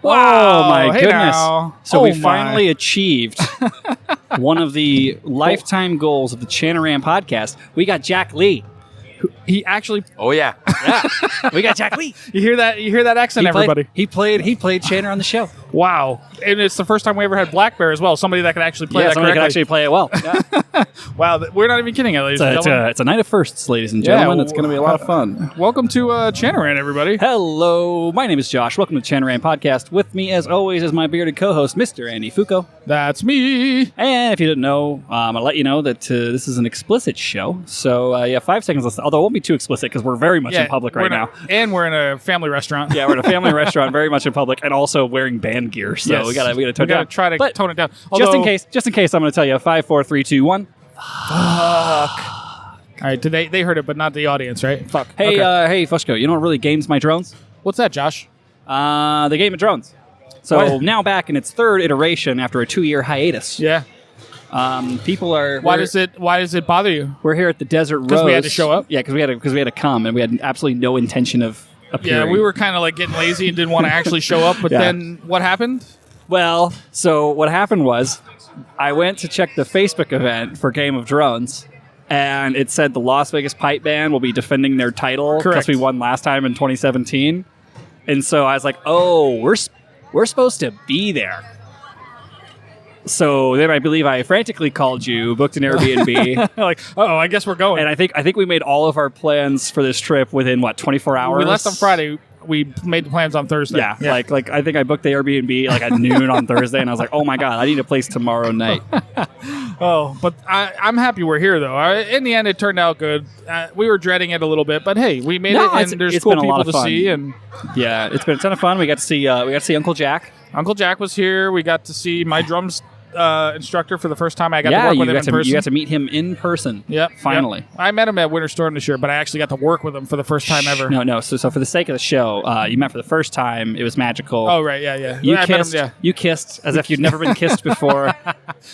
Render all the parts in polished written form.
Wow, oh my hey goodness. Now. So we finally achieved one of the lifetime goals of the Chanaran podcast. We got Jack Lee. He actually... Oh, yeah. Yeah, we got Jack Lee. You hear that accent, everybody? He played Channer on the show. Wow. And it's the first time we ever had Black Bear as well. Somebody that could actually play that somebody correctly. could actually play it well. Yeah. Wow, we're not even kidding, ladies and gentlemen. It's a night of firsts, ladies and gentlemen. It's going to be a lot of fun. Welcome to Chanaran, everybody. Hello, my name is Josh. Welcome to Chanaran Podcast. With me, as always, is my bearded co-host, Mr. Andy Fuco. That's me. And if you didn't know, I'll let you know that this is an explicit show. So, 5 seconds less, although it won't be too explicit because we're very much in public right now. And we're in a family restaurant. Yeah, we're in a family restaurant, very much in public, and also wearing band gear. So yes. we gotta tone it down. Try to tone it down. Although, just in case, I'm going to tell you 5, 4, 3, 2, 1. Fuck. All right, they heard it, but not the audience, right? Fuck. Hey, okay. Hey, Fushko, you know what really games my drones? What's that, Josh? The game of drones. So What? now back in its third iteration after a 2-year hiatus. Yeah. People are. Why does it bother you? We're here at the Desert Rose. Because we had to show up? Yeah, because we had to come, and we had absolutely no intention of appearing. Yeah, we were kind of like getting lazy and didn't want to actually show up. But Yeah. then what happened? Well, so what happened was, I went to check the Facebook event for Game of Drones, and it said the Las Vegas Pipe Band will be defending their title because Correct. we won last time in 2017. And so I was like, oh, we're supposed to be there. So then I believe I frantically called you, booked an Airbnb. Like, I guess we're going. And I think we made all of our plans for this trip within 24 hours. We left on Friday. We made the plans on Thursday. Yeah, like I think I booked the Airbnb like at noon on Thursday, and I was like, oh my god, I need a place tomorrow night. But I'm happy we're here though. In the end, it turned out good. We were dreading it a little bit, but hey, we made it, and there's cool been a lot people of to fun. see. And Yeah, it's been a ton of fun. We got to see Uncle Jack. Uncle Jack was here. We got to see my drums instructor for the first time. I got to work with him in person. You got to meet him in person. Yep, finally. Yep. I met him at Winter Storm this year, but I actually got to work with him for the first time ever. No. So for the sake of the show, you met for the first time. It was magical. Oh right, yeah. You I kissed. Met him, You kissed as if you'd never been kissed before.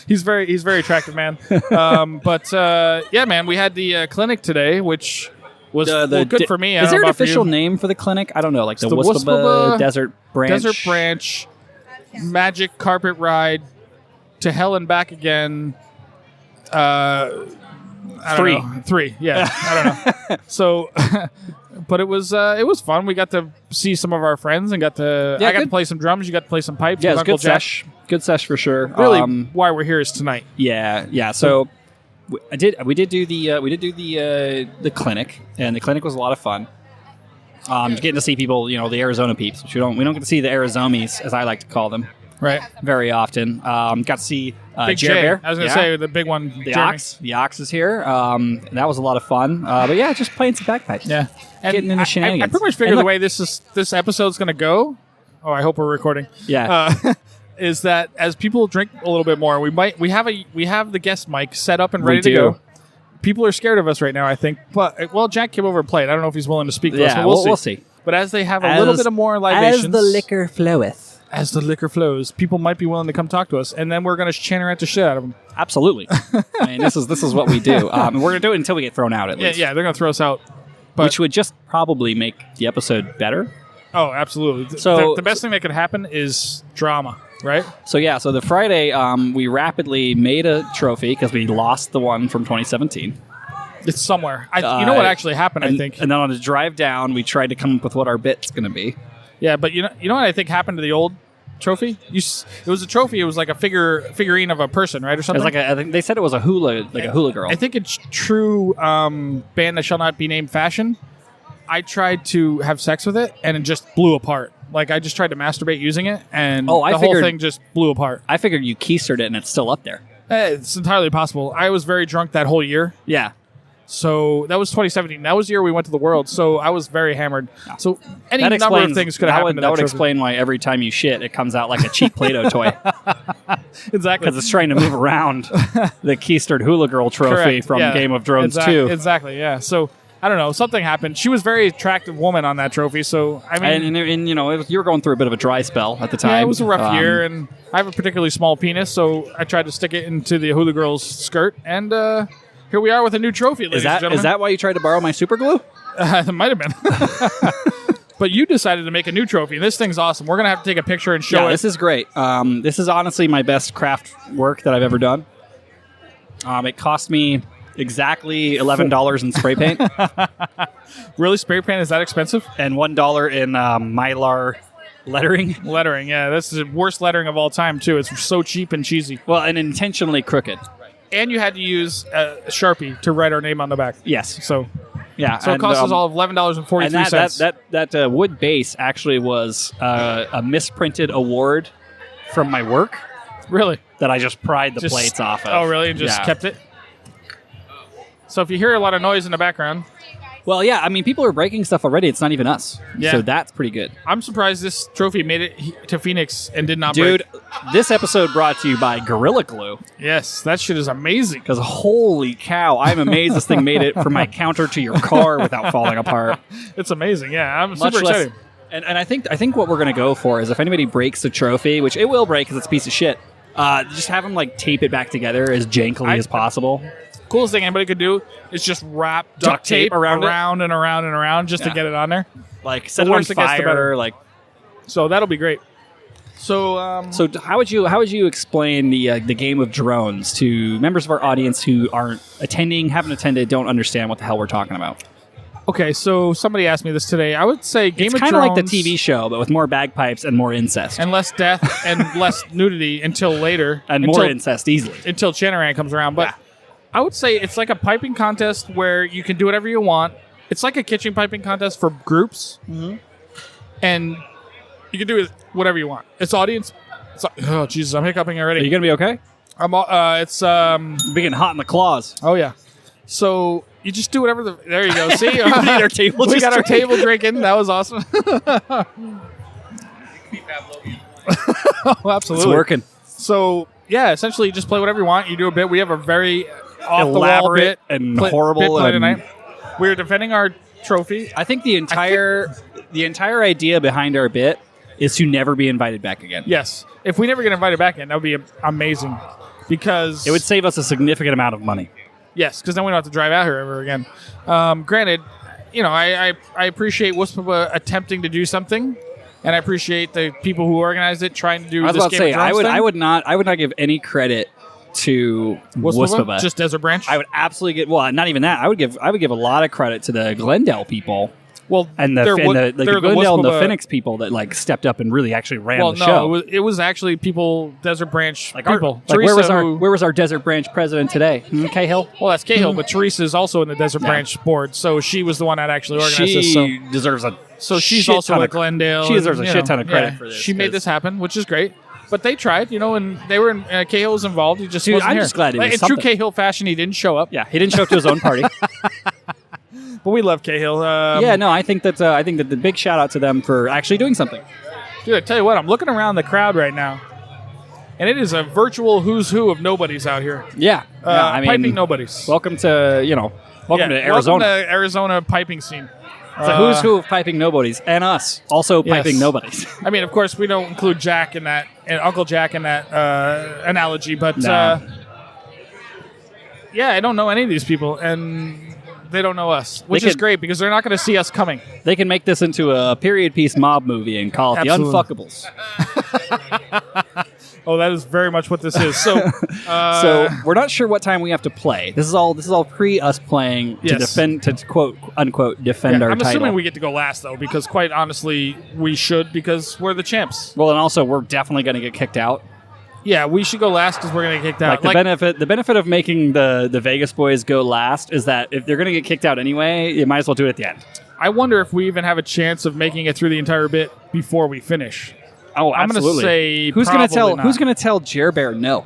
He's very attractive man. Yeah, man, we had the clinic today, which was good for me. Is there an official name for the clinic? I don't know, like the WUSPBA Desert Branch. Desert Branch Magic Carpet Ride to Hell and Back Again. I don't know. 3. Yeah, I don't know. So, but it was fun. We got to see some of our friends and I got to play some drums. You got to play some pipes. Yeah, with it's Uncle good Jack. sesh. Good sesh for sure. Really, why we're here is tonight. Yeah. So we did do the clinic, and the clinic was a lot of fun. Getting to see people, the Arizona peeps, which we don't get to see the Arizomies, as I like to call them. Right. Very often. Got to see Big Jerry J. Bear. I was going to say the big one. The Jeremy. Ox. The Ox is here. That was a lot of fun. But yeah, just playing some bagpipes. Yeah. And getting into shenanigans. I pretty much figured the way this episode's going to go. Oh, I hope we're recording. Yeah. Is that as people drink a little bit more, we have the guest mic set up and ready to go. People are scared of us right now, I think. But Jack came over and played. I don't know if he's willing to speak to us, but we'll see. But as they have a little bit of more libations, as the liquor floweth. As the liquor flows, people might be willing to come talk to us, and then we're going to Chanaran the shit out of them. Absolutely. I mean, this is what we do. And we're going to do it until we get thrown out, at least. Yeah, they're going to throw us out. Which would just probably make the episode better. Oh, absolutely. So the best thing that could happen is drama, right? So the Friday, we rapidly made a trophy because we lost the one from 2017. It's somewhere. You know what actually happened, I think? And then on the drive down, we tried to come up with what our bit's going to be. Yeah, but you know what I think happened to the old trophy? It was a trophy. It was like a figurine of a person, right, or something. It was I think they said it was a hula girl. I think it's true. Band that shall not be named fashion. I tried to have sex with it, and it just blew apart. Like I just tried to masturbate using it, and the whole thing just blew apart. I figured you keistered it, and it's still up there. It's entirely possible. I was very drunk that whole year. Yeah. So that was 2017. That was the year we went to the World. So I was very hammered. So any number of things could have happened. That would explain why every time you shit, it comes out like a cheap Play-Doh toy. Exactly. Because it's trying to move around the keistered hula girl trophy from Game of Drones 2. Exactly. Yeah. So I don't know. Something happened. She was a very attractive woman on that trophy. So I mean, and you were going through a bit of a dry spell at the time. Yeah, it was a rough year, and I have a particularly small penis, so I tried to stick it into the hula girl's skirt, and here we are with a new trophy, ladies and gentlemen. Is that why you tried to borrow my super glue? It might have been. But you decided to make a new trophy. This thing's awesome. We're going to have to take a picture and show it. This is great. This is honestly my best craft work that I've ever done. It cost me exactly $11 in spray paint. Really? Spray paint is that expensive? And $1 in Mylar lettering. Lettering, yeah. That's the worst lettering of all time, too. It's so cheap and cheesy. Well, and intentionally crooked. And you had to use a Sharpie to write our name on the back. Yes. So it cost us all of $11.43. And that wood base actually was a misprinted award from my work. Really? That I just pried the plates off of. Oh, really? And just kept it? So if you hear a lot of noise in the background... Well, yeah, I mean, people are breaking stuff already. It's not even us. Yeah. So that's pretty good. I'm surprised this trophy made it to Phoenix and did not break. Dude, this episode brought to you by Gorilla Glue. Yes, that shit is amazing. Because holy cow, I'm amazed this thing made it from my counter to your car without falling apart. It's amazing, yeah. I'm super excited. And I think what we're going to go for is if anybody breaks the trophy, which it will break because it's a piece of shit, just have them like tape it back together as jankily as possible. Coolest thing anybody could do is just wrap duct tape around and around just to get it on there. Like set it on fire. So that'll be great. So how would you explain the game of drones to members of our audience who aren't attending, haven't attended, don't understand what the hell we're talking about? Okay, so somebody asked me this today. I would say Game of Drones... It's kind of like the TV show, but with more bagpipes and more incest. And less death and less nudity until later. And more incest easily. Until Channeran comes around. But I would say it's like a piping contest where you can do whatever you want. It's like a kitchen piping contest for groups. Mm-hmm. And you can do whatever you want. It's audience... oh, Jesus, I'm hiccuping already. Are you going to be okay? It's... getting hot in the claws. Oh, yeah. So... You just do whatever there you go. See? We got our table drinking. That was awesome. Oh, absolutely. It's working. So, yeah, essentially you just play whatever you want. You do a bit. We have a very off-the-wall bit and horrible. Tonight. We're defending our trophy. I think the entire idea behind our bit is to never be invited back again. Yes. If we never get invited back again, that would be amazing. Because... it would save us a significant amount of money. Yes, because then we don't have to drive out here ever again. Granted, I appreciate WUSPBA attempting to do something, and I appreciate the people who organized it trying to do this Game of Drones thing. I would not give any credit to WUSPBA. Just Desert Branch. I would absolutely get. Well, not even that. I would give a lot of credit to the Glendale people. Well, and the Glendale and the Phoenix people that stepped up and really actually ran the show. It was actually people, Desert Branch people. Where was our Desert Branch president today? Cahill? Well, that's Cahill, but Teresa is also in the Desert Branch board, so she was the one that actually organized this. She deserves a So she's also at Glendale. She deserves a shit ton of credit for this. She made this happen, which is great. But they tried, and they were Cahill was involved. He just wasn't I'm here. just glad he was in true Cahill fashion, he didn't show up. Yeah, he didn't show up to his own party. But we love Cahill. I think that the big shout out to them for actually doing something. Dude, I tell you what, I'm looking around the crowd right now, and it is a virtual who's who of nobodies out here. Yeah, piping nobodies. Welcome to Arizona. Welcome to Arizona piping scene. It's a who's who of piping nobodies, and us also piping nobodies. I mean, of course, we don't include Jack in that, and Uncle Jack in that analogy, but I don't know any of these people, and they don't know us, which is great because they're not going to see us coming. They can make this into a period piece mob movie and call it The Unfuckables. Oh, that is very much what this is. So, so we're not sure what time we have to play. This is all pre us playing to defend, to quote unquote defend our title. I'm assuming we get to go last though, because quite honestly, we should because we're the champs. Well, and also we're definitely going to get kicked out. Yeah, we should go last because we're going to get kicked out. The benefit of making the Vegas boys go last is that if they're going to get kicked out anyway, you might as well do it at the end. I wonder if we even have a chance of making it through the entire bit before we finish. Oh, absolutely. I'm going to say who's going to tell Jer Bear no?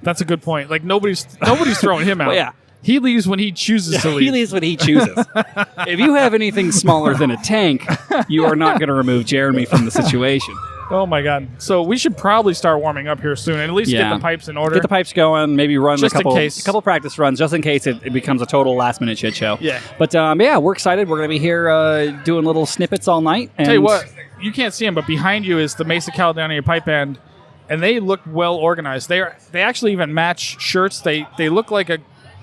That's a good point. Like nobody's throwing him out. Well, yeah. He leaves when he chooses to leave. He leaves when he chooses. If you have anything smaller than a tank, you are not going to remove Jeremy from the situation. Oh, my God. So we should probably start warming up here soon and at least get the pipes in order. Get the pipes going, maybe run just a couple practice runs, just in case it becomes a total last-minute shit show. Yeah. But, we're excited. We're going to be here doing little snippets all night. And tell you what, you can't see them, but behind you is the Mesa Caledonia Pipe Band, and they look well organized. They actually even match shirts. They look like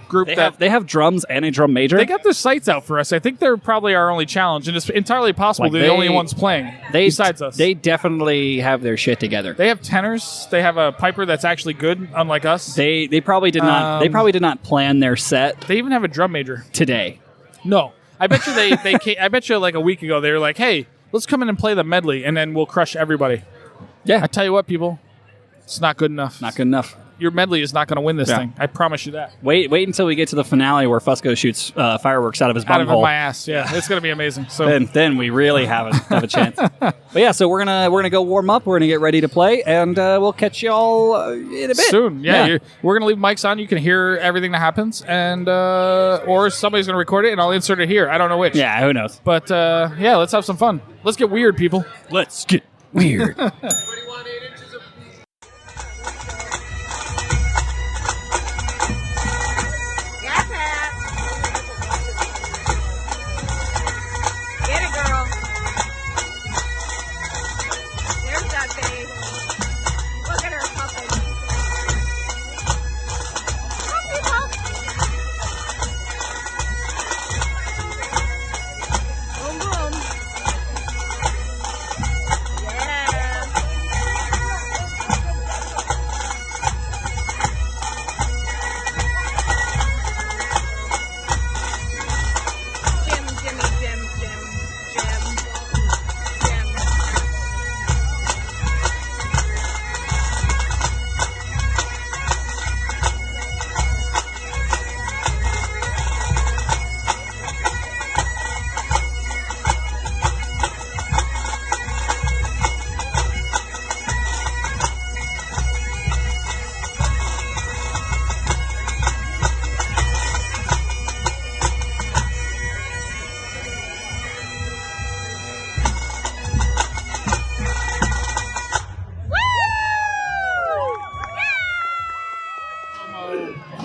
group They have drums and a drum major. they got their sights out for us. I think they're probably our only challenge, and it's entirely possible they're the only ones playing besides us. They definitely have their shit together. They have tenors. They have a piper that's actually good, unlike us. They probably did not. They probably did not plan their set They even have a drum major. today. No, I bet you they came, I bet you like a week ago they were like, "Hey, let's come in and play the medley, and then we'll crush everybody." Yeah, I tell you what, people, it's not good enough. not good enough. Your medley is not going to win this Yeah. thing. I promise you that. Wait until we get to the finale where Fusco shoots fireworks out of his Out of bunghole. my ass, yeah, it's going to be amazing. So Then we really have a chance. But yeah, so we're gonna go warm up. We're gonna get ready to play, and we'll catch y'all in a bit soon, yeah. We're going to leave mics on. You can hear everything that happens, and or somebody's going to record it, and I'll insert it here. I don't know which. Yeah, who knows? But yeah, let's have some fun. Let's get weird, people. Let's get weird. Get it, girl. There's that face. Look at her puppet. Puppy, pup. Boom, boom. Yeah.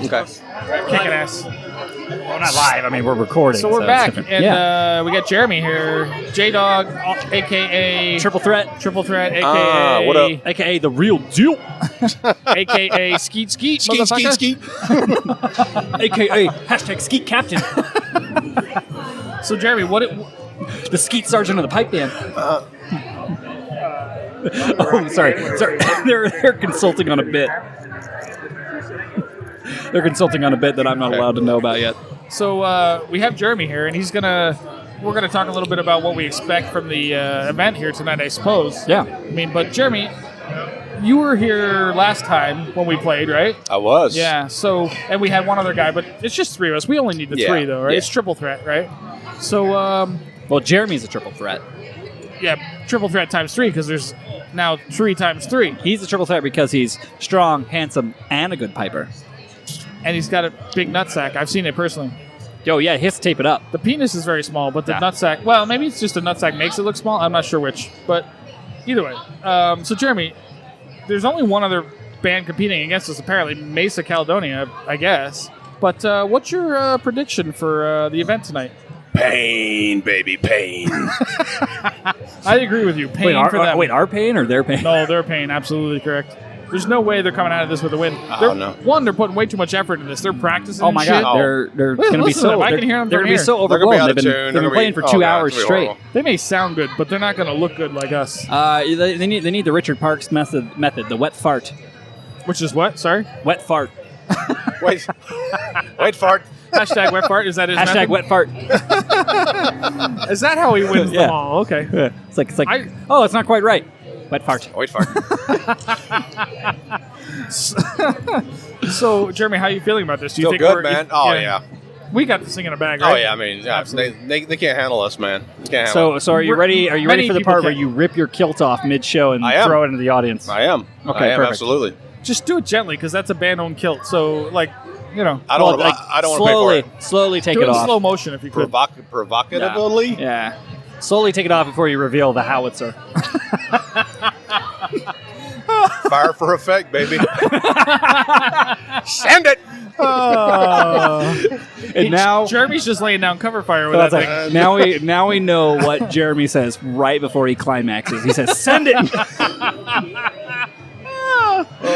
Okay. Kicking ass. Well, not live. I mean, we're recording. So we're it's back, different. and we got Jeremy here, J-Dog, a.k.a. Triple threat, a.k.a. what up? aka the real deal, a.k.a. Skeet, Skeet. aka hashtag Skeet Captain, So Jeremy, the Skeet Sergeant of the pipe band. Oh, sorry. They're consulting on a bit. They're consulting on a bit that I'm not allowed to know about yet. So we have Jeremy here, and we're gonna talk a little bit about what we expect from the event here tonight, I suppose. Yeah. I mean, but Jeremy, you were here last time when we played, right? I was. Yeah. So, and we had one other guy, but it's just three of us. We only need the three, though, right? Yeah. It's triple threat, right? So, Well, Jeremy's a triple threat. yeah, triple threat times three because there's now 3 times 3, He's a triple threat because he's strong, handsome, and a good piper. and he's got a big nutsack. I've seen it personally. Yo, yeah, he has to tape it up. The penis is very small, but the Yeah. nutsack, well, maybe it's just the nutsack makes it look small. I'm not sure which, but either way. So, Jeremy, there's only one other band competing against us, apparently, Mesa Caledonia, I guess. But what's your prediction for the event tonight? Pain, baby, pain. I agree with you. Pain for them. Our pain or their pain? No, their pain. Absolutely correct. There's no way they're coming out of this with a win. Oh, no. One, they're putting way too much effort into this. They're practicing. Oh my and shit. God, they're going to be Listen to so. them. I can hear them They're from going to be here. so They're gonna be overblown. out of They've tune. been playing for 2 hours it's gonna be straight. horrible. They may sound good, but they're not going to look good like us. They need the Richard Parks method, the wet fart. Which is what? Sorry. Wet fart. Wait for it. Hashtag wet fart. Is that his Hashtag method? wet fart. Is that how he wins Yeah. them all? Okay. It's like oh, it's not quite right. Wet fart. Wait for it. So, Jeremy, how are you feeling about this? Do you Feel think good, we're, man. Oh, yeah. We got this thing in a bag, right? Oh, yeah. I mean, yeah, Absolutely. they can't handle us, man. They can't handle So are you ready? Are you Many ready for the people part where can't. you rip your kilt off mid-show and I am. throw it into the audience? I am. Okay, I am, perfect. absolutely. Just do it gently, because that's a band-owned kilt. So, like, you know, I don't Well, want to pay for it. slowly take do it it in off. slow motion if you could. Provocatively? Yeah. Slowly take it off before you reveal the howitzer. Fire for effect, baby. Send it. And now, Jeremy's just laying down cover fire with well, that that's thing. like, now we know what Jeremy says right before he climaxes. He says, "Send it."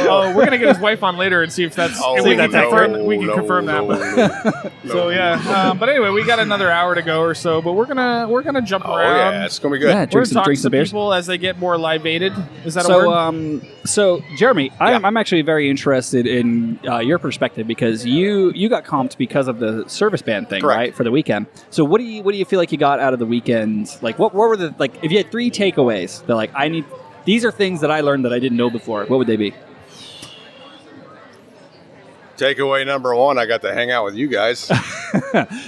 Oh, we're gonna get his wife on later and see if that's. Oh, if we can no, confirm. We can no, confirm no, that. no. So yeah. But anyway, we got another hour to go or so. But we're gonna jump Oh around. yeah, it's gonna be good. Yeah, We're drink gonna talk some to beers. people as they get more live-aided. Is that a word? So Jeremy, I'm actually very interested in your perspective because you got comped because of the service band thing, Correct. right, for the weekend. So what do you feel like you got out of the weekend? Like, what were the if you had 3 takeaways? They're like, these are things that I learned that I didn't know before. What would they be? Takeaway number 1: I got to hang out with you guys.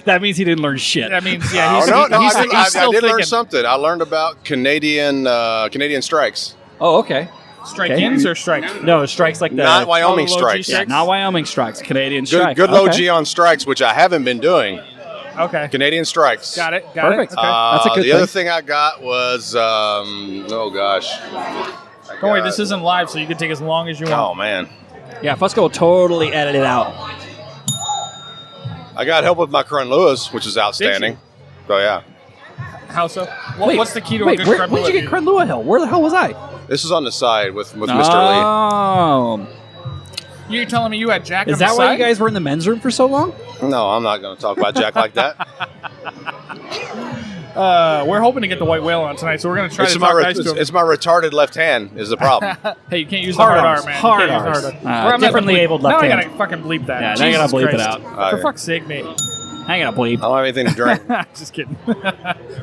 That means he didn't learn shit. That means yeah. He's, no, he's, I he's still did learn thinking. something. I learned about Canadian strikes. Oh, okay. Strike-ins or strikes? No, strikes like the Not Wyoming low G strikes. Yeah, strikes? not Wyoming strikes. Canadian strikes. Good low Okay. G on strikes, which I haven't been doing. Okay. Canadian strikes. Got it. Perfect. Okay. That's a good The other thing. thing I got was, oh gosh. Don't worry, this isn't live, so you can take as long as you Oh want. man, Yeah, Fusco will totally edit it out. I got help with my Crun Lewis, which is outstanding. So yeah, How so? What's the key to a wait, good where, creme where'd you brulee? get Crenlua Hill? Where the hell was I? this is on the side with Mr. Lee. Oh. You're telling me you had Jack Is on the that why side? you guys were in the men's room for so long? No, I'm not going to talk about Jack like that. We're hoping to get the white whale on tonight, so we're going to try It's to my, talk nice to him. it's my retarded left hand is the problem. Hey, you can't use the hard arms. R, man. Hard You can't use arms. the hard R. Or I'm Differently gonna bleep- abled left Now I hand. gotta fucking bleep that. Yeah, now you gotta Jesus bleep it Christ. out. For fuck's sake, mate. I ain't gonna bleep. I don't have anything to drink. Just kidding.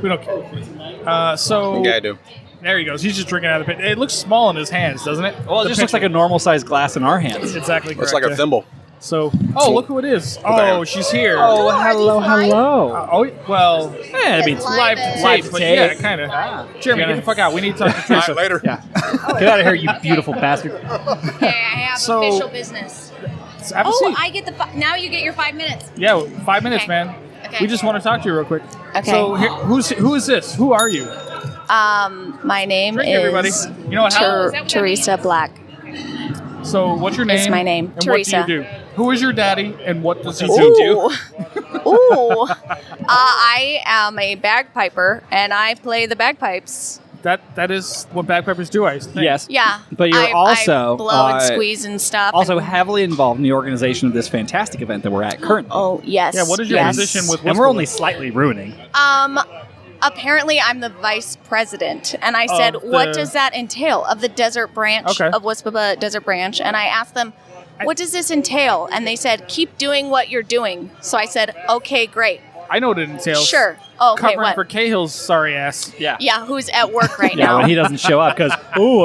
We don't care. So Yeah, I do. there he goes. He's just drinking out of the pit. It looks small in his hands, doesn't it? Well, it just looks like a normal sized glass in our hands. Exactly correct. It's like a yeah. thimble. So, oh, look who it is. Oh, Damn. she's here. Oh, hello, hello. Oh, well, Yeah, I mean, live to Live tape, but tape. yeah, kind of. Jeremy, get the fuck out. We need to talk to All Teresa. right, later. yeah. Get out of here, you beautiful bastard. Okay, I have So- official business. Have a Oh, seat. I get now you get your 5 minutes. Yeah, 5 minutes, Okay. man. Okay. We just want to talk to you real quick. Okay. So, who is this? Who are you? My name Drink, is everybody. You know what? Teresa Black. So, what's your name? It's my name, And Teresa. what do you do? Who is your daddy, and what does he do? Ooh. Ooh. I am a bagpiper, and I play the bagpipes. That is what bagpipers do, I think. Yes. Yeah. But you're I also, blow and uh, squeeze and stuff. Also and, heavily involved in the organization of this fantastic event that we're at currently. oh yes. Yeah, what is your yes. position with And we're WUSPBA? only slightly ruining. Apparently, I'm the vice president, and I said, Of the- "What does that entail?" Of the desert branch Okay. of WUSPBA Desert Branch, and I asked them, "What does this entail?" And they said, "Keep doing what you're doing." So I said, "Okay, great, I know what it entails. sure." Oh, okay, Covering what? for Cahill's sorry ass. Yeah. Yeah, who's at work right Yeah, now? when he doesn't show up because I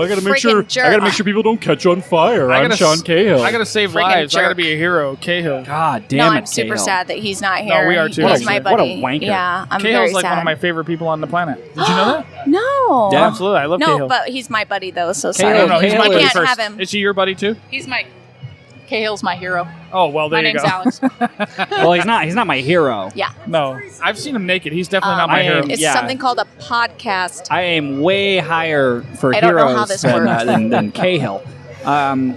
gotta make Friggin' jerk. people don't catch on fire. I'm Sean Cahill. I gotta save Friggin' lives. I gotta jerk. be a hero. Cahill. God damn no, it, I'm super Cahill. sad that he's not here. we are too. He's What a- my what a buddy. wanker. Yeah, I'm Cahill's very like sad. one of my favorite people on the planet. Did you know that? No. Yeah. Absolutely. I love No, Cahill. but he's my buddy though, so Cahill- sorry. I don't know. He's my Cahill buddy I can't first. have him. Is he your buddy too? He's my Cahill's my hero. Oh well, there My you name's go. Alex. Well, he's not my hero. Yeah. No, I've seen him naked. He's definitely not my I hero. am- It's Yeah. something called a podcast. I am way higher for I don't know how heroes this than, works. than Cahill.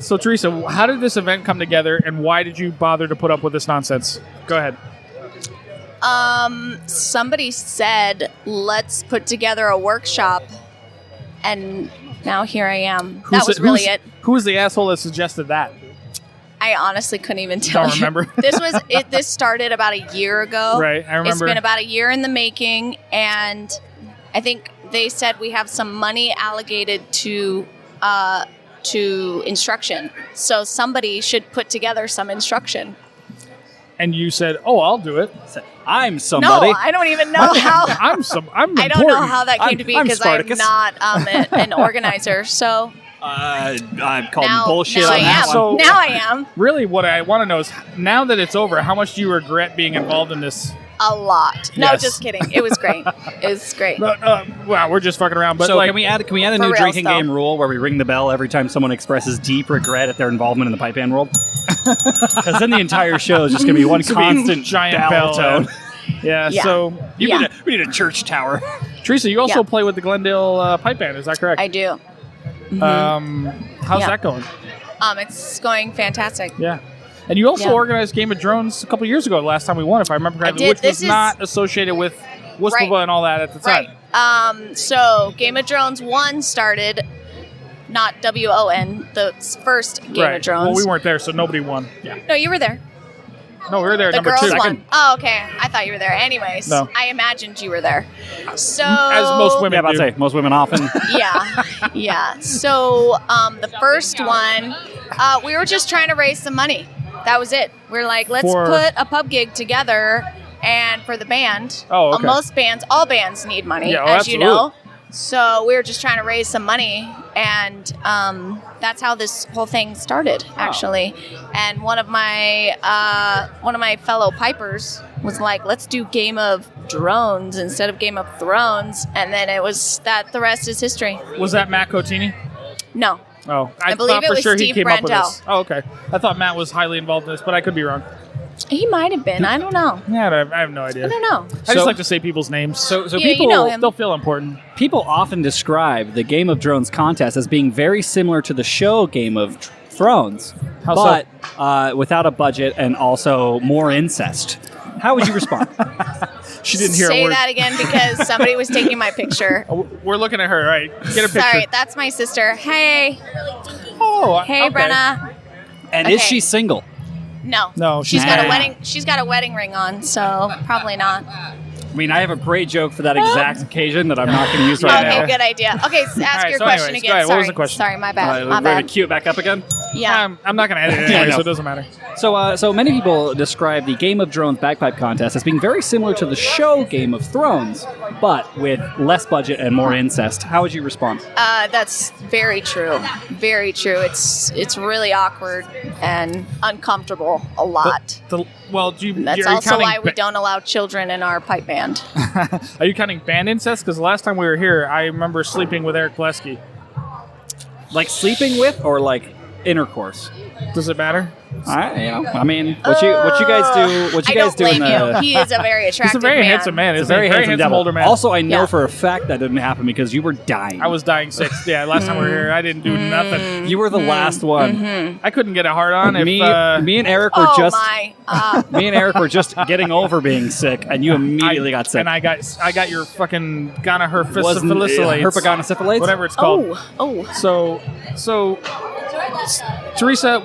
So Teresa, how did this event come together, and why did you bother to put up with this nonsense? Go ahead. Somebody said, "Let's put together a workshop," and now here I am. That was really it. Who was the asshole that suggested that? I honestly couldn't even tell Don't you. remember. This started about a year ago. Right, I remember. It's been about a year in the making, and I think they said we have some money allocated to instruction. So somebody should put together some instruction. And you said, "Oh, I'll do it." I'm somebody. No, I don't even know how. I'm I don't know how that came to be I'm because I'm Spartacus. not an organizer. So I'm calling now, bullshit now on I that am. one. So- Now I am Really, what I want to know is, now that it's over, how much do you regret being involved in this? a lot. No, Yes. just kidding. It was great. It was great. Wow, we're just fucking around. But So like, can we add a For new reals, drinking though. game rule where we ring the bell every time someone expresses deep regret at their involvement in the pipe band world? Because then the entire show is just going to be one It's gonna be a constant giant bell tone. Yeah. Yeah. So, Yeah. We need a church tower. Teresa, you also Yeah. play with the Glendale pipe band. Is that correct? I do. How's Yeah. that going? It's going fantastic. Yeah. And you also Yeah. organized Game of Drones a couple years ago, last time we won, if I remember correctly, did. which This was is- not associated with WUSPBA Right. and all that at the time. Right. So Game of Drones 1 started not WON, the first Game Right. of Drones. Well, we weren't there, so nobody won. No, you were there. No, we were there. The number girls 2. won. Oh, okay. I thought you were there. Anyways, No. I imagined you were there. So As most women Yeah, about to do. say most women often. yeah. So the first one, we were just trying to raise some money. That was it. We're like, let's For- put a pub gig together, and for the band. Oh, okay. All bands need money, Yeah, as you know. absolutely. So we were just trying to raise some money, and that's how this whole thing started, actually. And one of my fellow pipers was like, "Let's do Game of Drones instead of Game of Thrones," and then it was that. The rest is history. Was that Matt Cotini? No, Oh, I believe thought it for was sure he Steve came up with Brandel. this. Oh, okay. I thought Matt was highly involved in this, but I could be wrong. he might have been. I don't know. Yeah, I have no idea. I don't know. I So- just like to say people's names. So Yeah, you people know him. They'll feel important. people often describe the Game of Drones contest as being very similar to the show Game of Thrones, How so? but without a budget and also more incest. How would you respond? She didn't hear Say a word. that again because somebody was taking my picture. Oh, we're looking at her, right? Get a picture. Sorry, that's my sister. Hey, Oh, hey, okay. Brenna. And is Okay. she single? No, No, she's she's got a married. wedding. She's got a wedding ring on, so probably not. I mean, I have a great joke for that exact occasion that I'm not going to use right Okay, now. good idea. Okay, ask right, your so question anyways, again. go ahead. What Sorry, was the question? sorry, my bad. My We're going bad. to cue it back up again. Yeah. I'm not going to edit it Yeah, anyway, no. so it doesn't matter. So many people describe the Game of Drones bagpipe contest as being very similar to the show Game of Thrones, but with less budget and more incest. How would you respond? That's very true. Very true. It's really awkward and uncomfortable a lot. Well, do you, That's are you also counting why we don't allow children in our pipe band. Are you counting band incest? Because the last time we were here, I remember sleeping with Eric Plesky. Like sleeping with or like intercourse? Does it matter? I mean, what you guys do? What you I guys don't do in blame you. the? He is a very He's attractive a very man. handsome man. It's Isn't a very he? handsome devil. older man. Also, I know Yeah. for a fact that didn't happen because you were dying. I was dying sick. Yeah, last time we were here, I didn't do nothing. You were the last one. I couldn't get a hard on if Me and Eric were Oh just. my! Me and Eric were just getting over being sick, and you immediately got sick. And I got your fucking Wasn't herpetogonosyphilidates? whatever it's called. Oh, So, Teresa,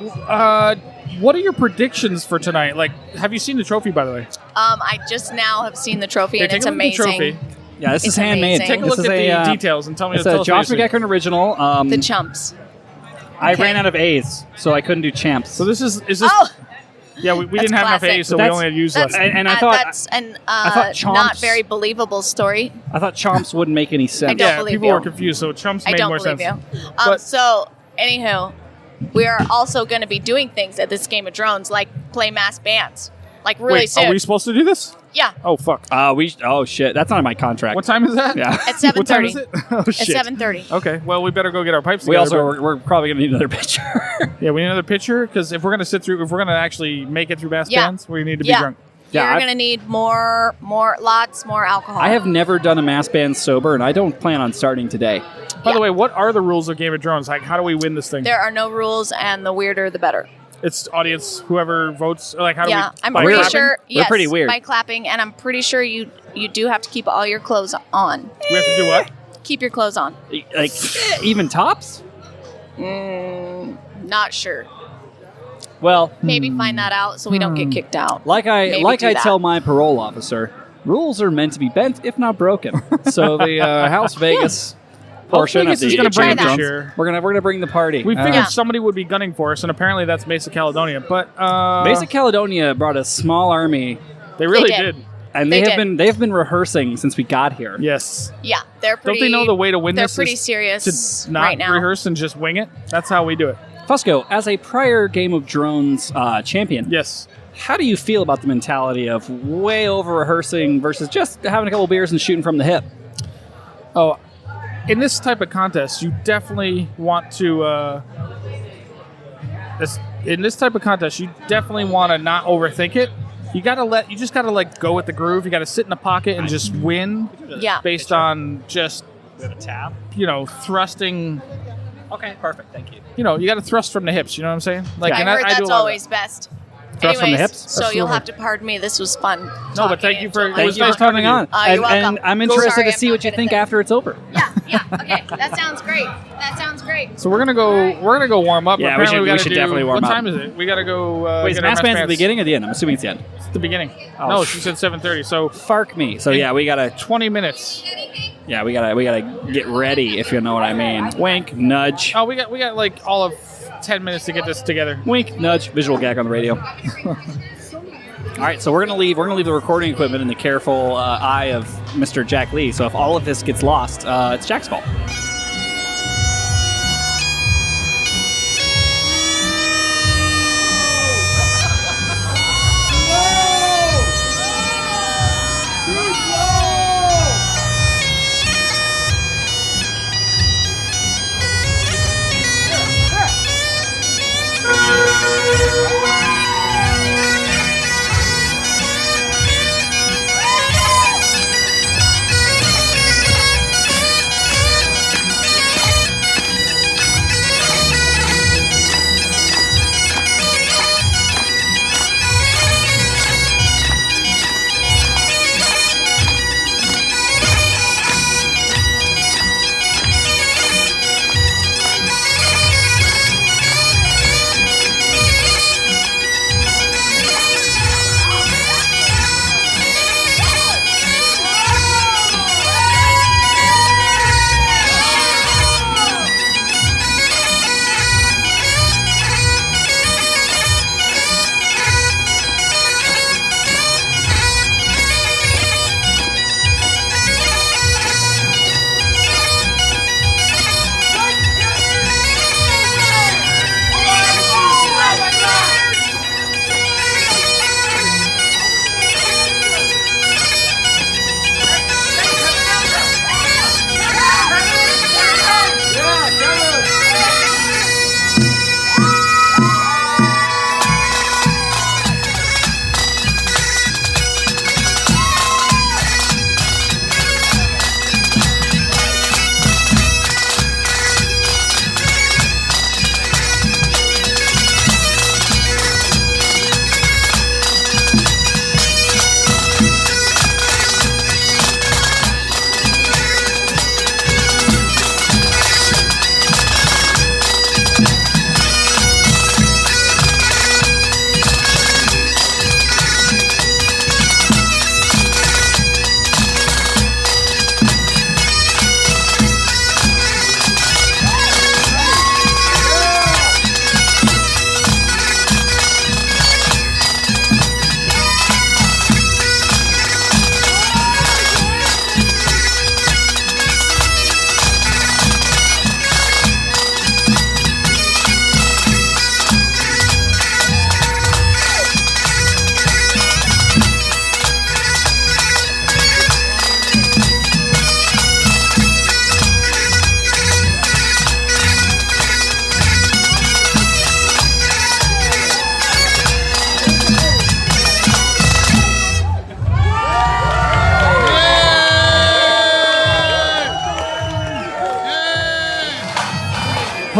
what are your predictions for tonight? Like, have you seen the trophy, by the way? I just now have seen the trophy, and Take it's a look at the amazing. trophy. Yeah, this It's is handmade. amazing. Take a This look is at the details and tell me. It's tell a us Josh what you see. McEachern original. The chumps. I Okay. ran out of A's, so I couldn't do champs. So this is this? Oh, Yeah, we That's didn't have enough classic. A's, so we That's- only had used that's less. And I thought- that's an thought chomps- not very believable story. I thought chomps wouldn't make any sense. I don't Yeah, believe people you. were confused, so chumps I made don't more believe sense. you. But- So, anywho, we are also going to be doing things at this Game of Drones, like play mass bands, like really Wait, soon. are we supposed to do this? Yeah, Oh fuck! Oh shit, that's not in my contract. What time is that? Yeah. at What time 7:30. is it? Oh At shit! 7:30. Okay, well we better go get our pipes. We together, also we're probably gonna need another picture. yeah, we need another pitcher because if we're gonna sit through, if we're gonna actually make it through bass Yeah. bands, we need to be Yeah. drunk. Yeah, You're I've- going to need lots more alcohol. I have never done a mass band sober, and I don't plan on starting today. By the Yeah. way, what are the rules of Game of Drones? Like, how do we win this thing? There are no rules, and the weirder the better. It's audience, whoever votes. Or like, how do Yeah, we? I'm by pretty clapping? sure. We're Yes, pretty weird. by clapping, and I'm pretty sure you do have to keep all your clothes on. We have to do what? Keep your clothes on. Like even tops? Not sure. Well, Maybe find that out so we don't get kicked out. like Maybe I do that. tell my parole officer, rules are meant to be bent, if not broken. So the House House portion Vegas of is the gonna bring Game of it this Thrones, year. we're gonna bring the party. We figured Yeah. somebody would be gunning for us, and apparently that's Mesa Caledonia. But Basic Caledonia brought a small army, they really They did. did. and They they have been rehearsing since we got here. Yes. Yeah, they're pretty. Don't they know the way to win They're this pretty is serious to not right now. rehearse and just wing it? That's how we do it. Fusco, as a prior Game of Drones champion, Yes. how do you feel about the mentality of way over rehearsing versus just having a couple beers and shooting from the hip? Oh, in this type of contest, you definitely want to. In this type of contest, you definitely want to not overthink it. You just gotta like go with the groove. You gotta sit in the pocket and just win Yeah. based on just Tab. thrusting. Okay, perfect. Thank you. You gotta thrust from the hips. You know what I'm saying? Like, I and heard I do that's a lot of always best. Thrust from the hips? So That's you'll super. have to pardon me. This was fun. No, but talking thank you for- until it Thank was you for nice talking coming to you. on. You're welcome. And I'm Go interested sorry, to I'm see not what you good at think this. after it's over. Yeah. Yeah. Okay. That sounds great. That sounds great. So we're gonna go warm up. Yeah, Apparently we gotta should do- definitely warm what up. What time is it? We gotta go. Wait, is get our Mass mess Band's at the pants. beginning or the end? I'm assuming it's the end. It's the beginning. Oh, No, she said 7:30. So Fark me. So yeah, we gotta 20 minutes. yeah we gotta get ready if you know what I mean. Wink, nudge. Oh, we got like all of 10 minutes to get this together. Wink, nudge, visual gag on the radio. All right, so we're gonna leave the recording equipment in the careful eye of Mr. Jack Lee. So if all of this gets lost, it's Jack's fault.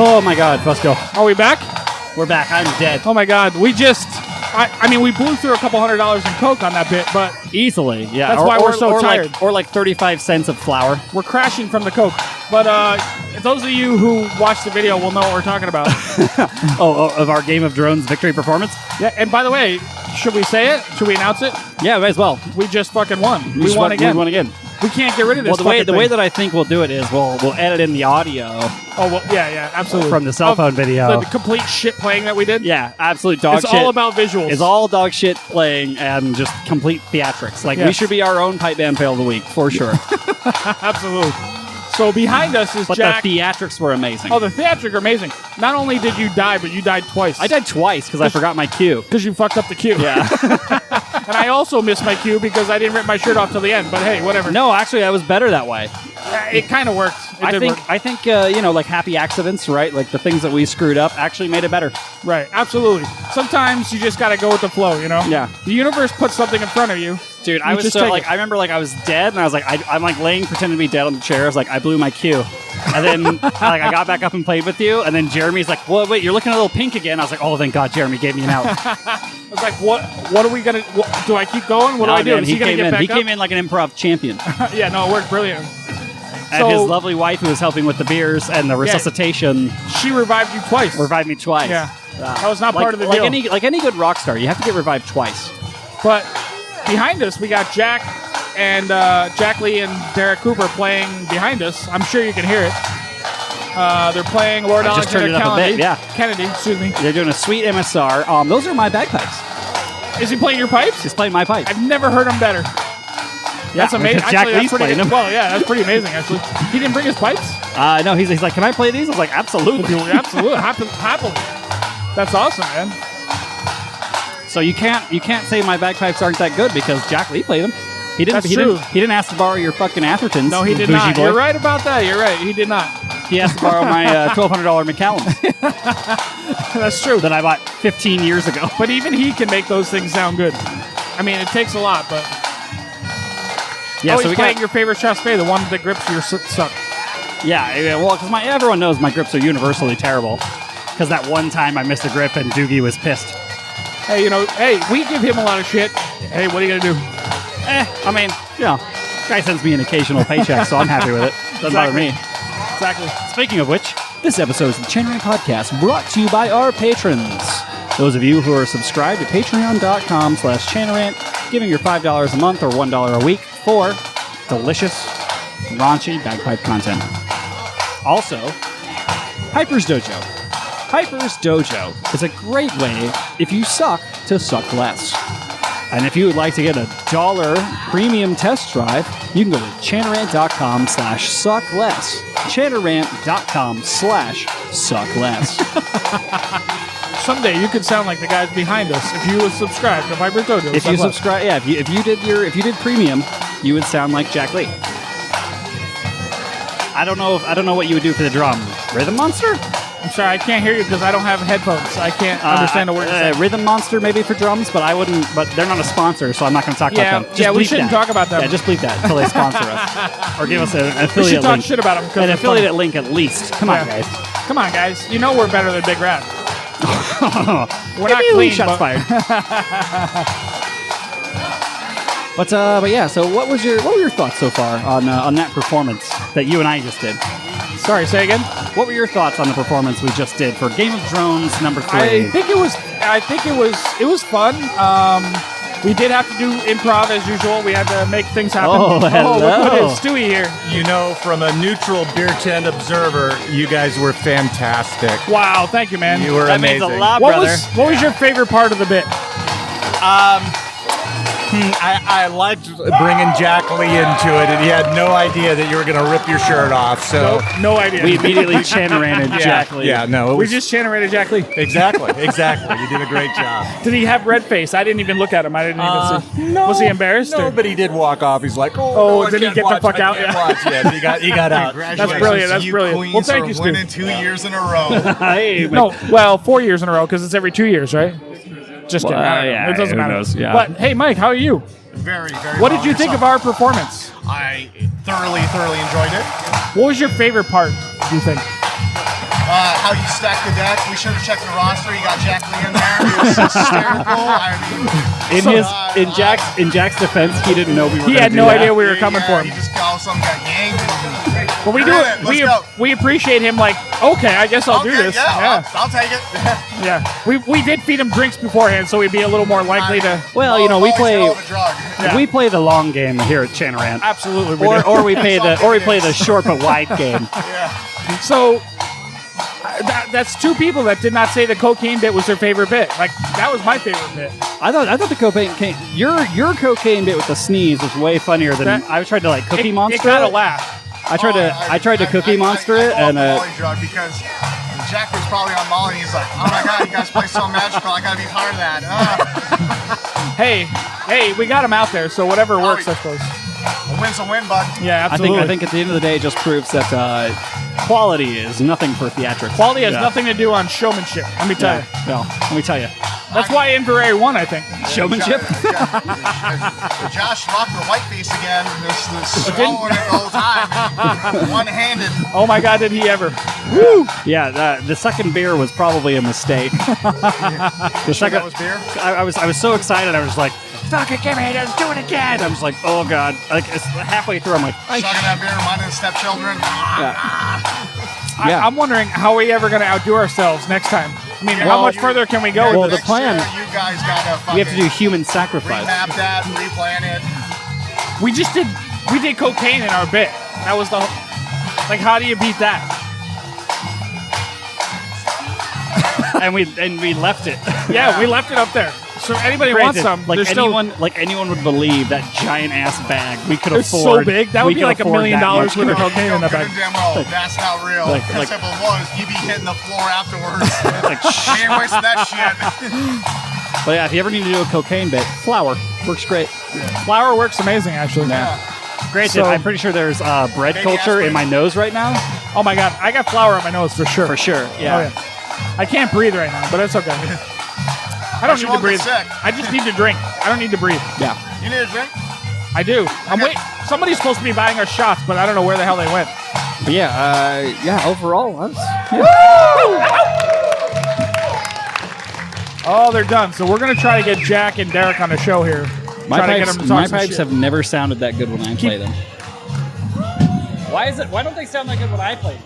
Oh my God, let's go. Are we back? We're back. I'm dead. Oh my God, we just. I mean, we blew through a couple $100 in coke on that bit, but Easily, yeah. That's why we're so tired. Or like 35 cents of flour. we're crashing from the coke. But those of you who watch the video will know what we're talking about. Of our Game of Drones victory performance? Yeah, and by the way, should we say it? Should we announce it? Yeah, might as well. We just fucking won. We just won again. We won again. We can't get rid of this. Well, the way thing. that I think we'll do it is we'll edit in the audio Oh well, yeah, absolutely. from the cell phone video. The complete shit playing that we did. Yeah, absolute dog it's shit. all about visuals. It's all dog shit playing and just complete theatrics. Like, we Yes. should be our own pipe band fail of the week, for sure. Absolutely. So behind us is But Jack. the theatrics were amazing. Oh, the theatric are amazing. Not only did you die, but you died twice. I died twice because I forgot my cue. because you fucked up the cue. Yeah. And I also missed my cue because I didn't rip my shirt off till the end. But hey, whatever. No, actually, I was better that way. It kind of worked. I think like happy accidents, right? Like the things that we screwed up actually made it better. Right, absolutely. Sometimes you just got to go with the flow, you know? Yeah. The universe puts something in front of you. Dude, I You was just so take like, it. I remember like I was dead and I was like, I'm like laying pretending to be dead on the chair. I was like, I blew my cue. And then like I got back up and played with you. And then Jeremy's like, well, wait, you're looking a little pink again. I was like, oh, thank God Jeremy gave me an out. I was like, what are we going to, do I keep going? What do I do? Man, Is he going to get back he up? came in like an improv champion. Yeah, no, it worked brilliant. And his lovely wife who was helping with the beers and the resuscitation. She revived you twice. Revived me twice. Yeah. That was not part of the like deal. Like any good rock star, you have to get revived twice. But behind us, we got Jack and Jack Lee and Derek Cooper playing behind us. I'm sure you can hear it. They're playing Lord I just turned Alexander it up a Kennedy. bit, yeah. Kennedy, excuse me. They're doing a sweet MSR. Those are my bagpipes. Is he playing your pipes? He's playing my pipes. I've never heard him better. That's amazing. Jack Actually, Lee's that's pretty playing them. Well, yeah, that's pretty amazing, actually. He didn't bring his pipes? No, he's like, can I play these? I was like, absolutely. Absolutely. Happily. That's awesome, man. So you can't say my bagpipes aren't that good because Jack Lee played them. He didn't. That's true. He didn't ask to borrow your fucking Athertons. No, he did bougie not. boy. You're right about that. You're right. He did not. He asked to borrow my $1,200 McCallum That's true. that I bought 15 years ago. But even he can make those things sound good. I mean, it takes a lot, but... Yeah, oh, so he's we playing got your favorite Chaspe, the one that grips your suck. yeah. Well, because everyone knows my grips are universally terrible. Because that one time I missed a grip and Doogie was pissed. Hey, we give him a lot of shit. Hey, what are you going to do? I mean, guy sends me an occasional paycheck, so I'm happy with it. Doesn't bother me. Exactly. Speaking of which, this episode of the Chain Rant Podcast brought to you by our patrons. Those of you who are subscribed to patreon.com/chainrant, giving your $5 a month or $1 a week for delicious, raunchy bagpipe content. Also, Hyper's Dojo. Hyper's Dojo is a great way, if you suck, to suck less. And if you would like to get $1 premium test drive, you can go to channerant.com/suckless. channerant.com/suckless. Someday you could sound like the guys behind us if you would subscribe to Viper Dojo. If you subscribe, if you did premium, you would sound like Jack Lee. I don't know what you would do for the drum. Rhythm Monster? I'm sorry, I can't hear you because I don't have headphones. I can't understand a word you're saying. Rhythm Monster maybe for drums, but I wouldn't. But they're not a sponsor, so I'm not going to talk about them. Just we bleep shouldn't that. talk about them. Yeah, just bleep that until they sponsor us or give us an We affiliate should talk link. shit about them. An affiliate link at least. Come on, guys. Come on, guys. You know we're better than Big Rat. We're not Maybe clean, shots but... fired. But yeah. So what were your thoughts so far on that performance that you and I just did? Sorry, say again? What were your thoughts on the performance we just did for Game of Thrones #3? I think it was fun. We did have to do improv as usual. We had to make things happen. Oh, hello. Look at Stewie here. From a neutral beer tent observer, you guys were fantastic. Wow, thank you, man. You were That amazing. means a lot, What brother. was your favorite part of the bit? I liked bringing Jack Lee into it, and he had no idea that you were going to rip your shirt off. So No idea. We immediately channeranted Jack Lee. Yeah, no, it We was just chanted Jack Lee. exactly. You did a great job. Did he have red face? I didn't even look at him. I didn't even see. No, Was he embarrassed? No, or- but he did walk off. He's like, Oh, no, I did he can't get the watch, fuck I out? can't Yeah. watch. Yeah, he got out. That's brilliant. That's You brilliant. Queens Well, thank are you, Stu. winning 2 years in a row. Hey, No, well, 4 years in a row because it's every 2 years, right? Just kidding. I don't know. yeah, It doesn't who matter. knows? Yeah. But hey, Mike, how are you? Very, very What well did you think of yourself. our performance? I thoroughly enjoyed it. What was your favorite part, do you think? How you stacked the deck. We should have checked the roster. You got Jack Lee in there. It was hysterical. I mean, In Jack's defense, he didn't know we were. He gonna had do no that. idea we were coming for He him. just all of a sudden got yanked. But we do Damn it. it, let's go. We appreciate him. Like, okay, I guess I'll do Okay, this. yeah, I'll take it. Yeah. We did feed him drinks beforehand, so we'd be a little more likely to. Well, we Always play. hell of a drug. Yeah. We play the long game here at Chanarant. Absolutely. We Or, do. or we play the short but wide game. So that's two people that did not say the cocaine bit was their favorite bit. Like that was my favorite bit. I thought the cocaine your cocaine bit with the sneeze was way funnier than That- I tried to like Cookie Monster. It got a laugh. I tried to Cookie Monster it I and Molly drug because Jack was probably on Molly. He's like, oh my god, you guys play so magical. I gotta be part of that. Hey, we got him out there, so whatever works, I suppose. A win's a win, bud. Yeah, I absolutely. think at the end of the day it just proves that quality is nothing for theatrics. Quality has Yeah. nothing to do on showmanship. Let me tell you. Well, let me tell you. That's why Inverary won, I think. Showmanship? Josh rocked the white face again. This swallowing it the whole time. One-handed. Oh my God, did he ever? Yeah, the second beer was probably a mistake. The second That was beer? I was so excited. I was like, fucking give me it, do it again. I'm just like, oh god. Like it's halfway through, I'm like, Sucking that beer, reminding the stepchildren. Yeah. I'm wondering how we ever going to outdo ourselves next time. I mean, how much further can we go? Well, with the this? plan- You guys gotta we have to do fucking human sacrifice. remap that, replan it. We did cocaine in our bit. That was the like. How do you beat that? and we left it. Yeah, we left it up there. So anybody wants Granted, some? like there's anyone would believe that giant ass bag we could It's afford. so big. That would we be could like $1 afford million that worth much of coke. cocaine in that Good bag. and damn well. That's not real. like- That's like- if it was, you'd be hitting the floor afterwards. Like, We ain't wasting that shit. But yeah, if you ever need to do a cocaine bit, flour works great. Flour works amazing, actually. Granted, So- I'm pretty sure there's bread Baby culture in aspirin. my nose right now. Oh my god, I got flour on my nose for sure. For sure, yeah. Oh, yeah. I can't breathe right now, but it's okay. I don't you need to won't get breathe. sick. I just need to drink. I don't need to breathe. Yeah. You need a drink? I do. I'm wait. Somebody's supposed to be buying us shots, but I don't know where the hell they went. But yeah, overall, I was, Oh, they're done. So we're gonna try to get Jack and Derek on the show here. my Try to get pipes, them to talk my some pipes shit. have never sounded that good when I play them. Why don't they sound that good when I play them?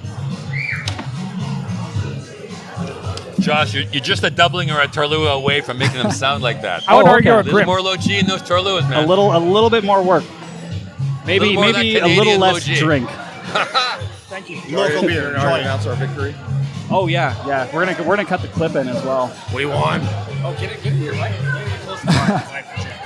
Josh, you're just a doubling or a Tarlua away from making them sound like that. I would Oh, argue okay. a There's grip. more low G in those Tarluas, man. A little bit more work. Maybe little more of that a little Canadian less low G. drink. Thank you. Local beer. Enjoy it. announce our victory. Oh yeah. We're gonna cut the clip in as well. What do you want? Oh, get it here, right?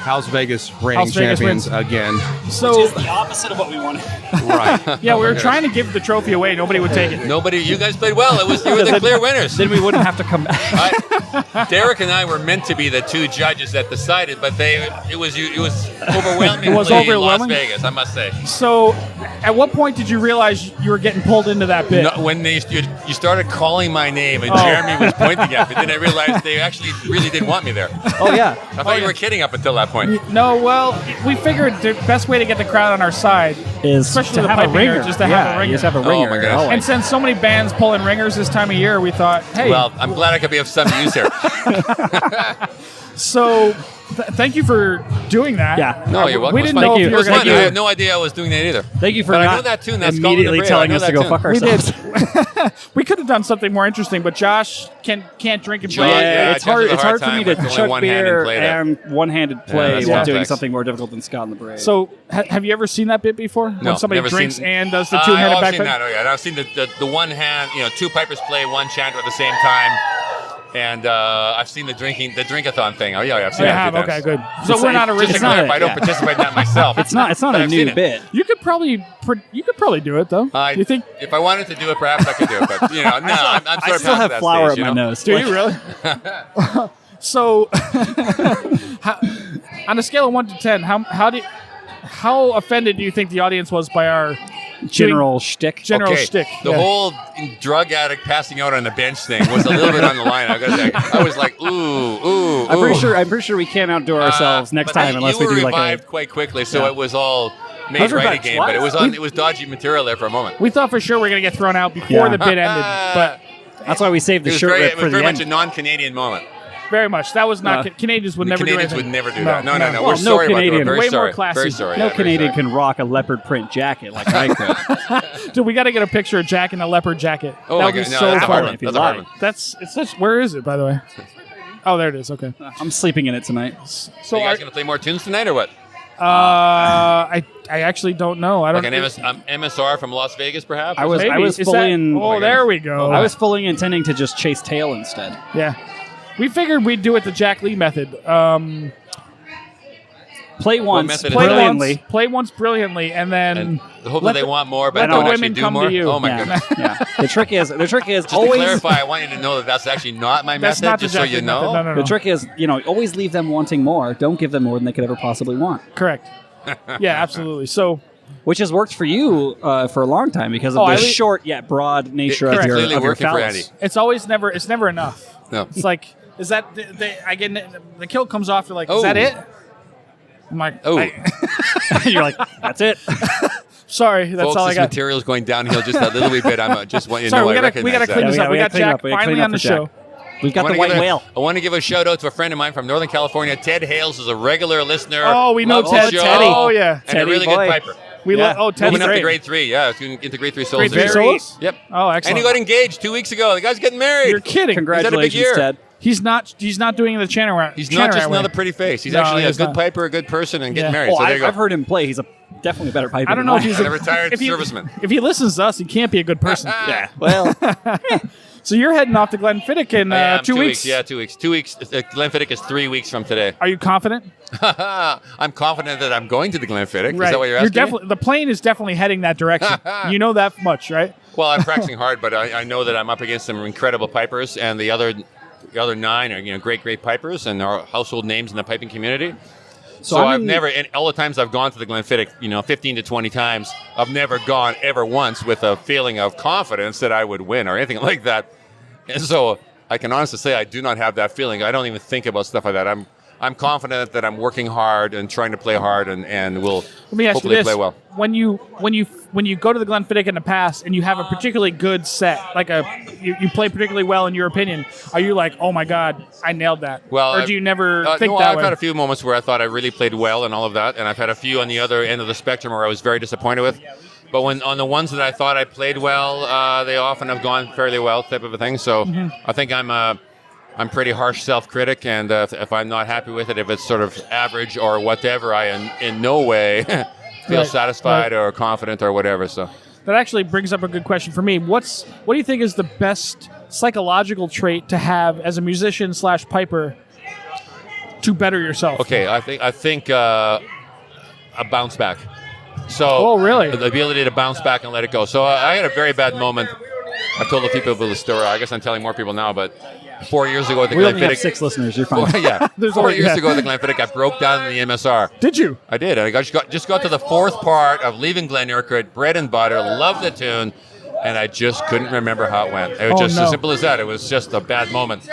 House Vegas reigning House Vegas champions wins. again. So The opposite of what we wanted. Right. yeah, we were trying to give the trophy away. Nobody would take it. Nobody, you guys played well. You were the clear winners. Then we wouldn't have to come back. Derek and I were meant to be the two judges that decided, but it was overwhelmingly It was overwhelming? Las Vegas, I must say. So, at what point did you realize you were getting pulled into that bit? No, when you started calling my name and Oh. Jeremy was pointing at me, then I realized they actually really did want me there. Oh yeah. I thought you were kidding up until that point. No, well, we figured the best way to get the crowd on our side Is Especially to the have a piping here, ringer. just to have yeah, a ringer. You just have a Oh, ringer. my gosh. always. And since so many bands pulling ringers this time of year, we thought, hey, Well, I'm glad I could be of some use here. so thank you for doing that. Yeah. No, you're welcome. We It was didn't fun. know Thank if you. It you were was going fun. to I do had it. no idea I was doing that either. Thank you for But I not know that tune. That's immediately telling us to go fuck We ourselves. did. We could have done something more interesting, but Josh can't drink and play. Josh, Yeah, it's Josh hard. has a It's hard hard for me time to with only chug one hand and beer play that. and one-handed play that's while doing complex. something more difficult than Scott in the Braid. So, have you ever seen that bit before? No, when somebody never drinks seen- and does the two-handed I've seen backpipe? that. Oh yeah, I've seen the one hand. Two pipers play one chanter at the same time, and I've seen the drinkathon thing. Oh yeah, I've seen You that. have? a few times. Okay, good. So we're not Just to original. It's not clarify, I don't yeah. participate in that myself. it's not But a I've seen new it. bit. You could probably do it though. You think? If I wanted to do it, perhaps I could do it. But no, I'm sort I of still past have that flour stage, at my nose. Do you really? So, on a scale of 1 to 10, how offended do you think the audience was by our General shtick. general Okay, shtick? The Yeah. whole drug addict passing out on the bench thing was a little bit on the line. I gotta say, I was like, ooh. I'm pretty sure we can't outdo ourselves next But time unless you we were do revived quite quickly, so Yeah. it was all made was right revived again. But twice. it was dodgy material there for a moment. We thought for sure we were going to get thrown out before Yeah. the bit ended, but That's why we saved the It was shirt very, rip it for was the very much end. a non-Canadian moment. very much. That was not No. Canadians would The never Canadians do would anything. never do that. No. Well, We're no sorry Canadian- about that. Very way more sorry. classy. Very sorry. No Yeah, very Canadian sorry. can rock a leopard print jacket like I could. Dude, we got to get a picture of Jack in a leopard jacket. Oh that my would be god, no, so that's a hard funny. one. if you That's a hard like. one. It's such. Where is it, by the way? Oh, there it is. Okay. I'm sleeping in it tonight. So Are you guys gonna play more tunes tonight or what? I actually don't know. I don't. Like an MSR from Las Vegas, perhaps? I was Maybe. Is Is fully that- in. Oh, there we go. I was fully intending to just chase tail instead. Yeah. We figured we'd do it the Jack Lee method. Play once method is Play that? brilliantly. play once brilliantly, and then And hopefully let they the- want more, let but the don't actually women do come to more. you. Oh my Yeah. goodness. Yeah. The trick is Just to always. clarify, I want you to know that that's actually not my that's method, not the just so Jack you Lee know. method. No. The trick is, always leave them wanting more. Don't give them more than they could ever possibly want. Correct. Yeah, absolutely. So Which has worked for you for a long time because of Oh, the I le- short yet broad nature It's of your, clearly of your working for phallus. Andy. it's never enough. No. It's like, is that I get the kill comes off? You're like, is Oh. that it? I'm like, Oh. You're like, that's it. sorry, that's Folks, all I this got. material's going downhill just a little wee bit. I just want you to Sorry, know we I gotta recognize clean that. this Yeah, up. we We gotta got clean Jack up. We gotta finally clean up on the for show. We've got the I white whale. I want to give a shout out to a friend of mine from Northern California. Ted Hales is a regular listener. Oh, we know loves the Ted. show, Teddy. Oh, yeah. And Teddy a really boy. good piper. We Yeah. love. Oh, Teddy's Moving up to great. grade 3, yeah. Into grade 3 solos. Grade 3 this year. solos? Yep. Oh, excellent. And he got engaged 2 weeks ago. The guy's getting married. You're kidding. Congratulations, year. Ted. He's not doing the channel round. He's not just another pretty face. He's No, actually a he's good not. piper, a good person, and getting Yeah. married. Oh, So there you go. I've heard him play. He's definitely a better piper. I don't than know if he's And a retired if he- serviceman. If he listens to us, he can't be a good person. Yeah. Well, So you're heading off to Glenfiddich in I am, 2 weeks. Yeah, 2 weeks. 2 weeks. Glenfiddich is 3 weeks from today. Are you confident? I'm confident that I'm going to the Glenfiddich. Is Right. that what you're asking? definitely the plane is definitely heading that direction. You know that much, right? Well, I'm practicing hard, but I know that I'm up against some incredible pipers, and the other 9 are great pipers and are household names in the piping community. So I'm I've in- never, and all the times I've gone to the Glenfiddich, 15 to 20 times, I've never gone ever once with a feeling of confidence that I would win or anything like that. And so I can honestly say I do not have that feeling. I don't even think about stuff like that. I'm confident that I'm working hard and trying to play hard and will Let me ask you hopefully this: play well. when you go to the Glenfiddich in the past and you have a particularly good set, like you play particularly well in your opinion, are you like, oh my god, I nailed that? Well, or do you never think no, that I've way? had a few moments where I thought I really played well and all of that, and I've had a few on the other end of the spectrum where I was very disappointed with. But when on the ones that I thought I played well, they often have gone fairly well, type of a thing. So I think I'm pretty harsh self-critic, and if I'm not happy with it, if it's sort of average or whatever, I in no way feel Right, satisfied right. or confident or whatever. So That actually brings up a good question for me. What do you think is the best psychological trait to have as a musician / piper to better yourself? okay, I think a bounce back. So Oh, really? the ability to bounce back and let it go. So I had a very bad moment. I've told a few people the story. I guess I'm telling more people now, but 4 years ago at the we only have Glenfiddich. 6 listeners. You're fine. Yeah, There's 4 only- years yeah. ago at the Glenfiddich, I broke down in the MSR. Did you? I did. And I just got to the 4th part of Leaving Glen Urquhart, bread and butter, loved the tune, and I just couldn't remember how it went. It was Oh, just no. as simple as that. It was just a bad moment.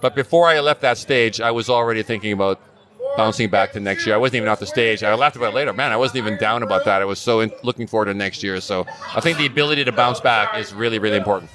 But before I left that stage, I was already thinking about bouncing back to next year. I wasn't even off the stage. I laughed about it later. Man, I wasn't even down about that. I was so looking forward to next year. So I think the ability to bounce back is really, really important.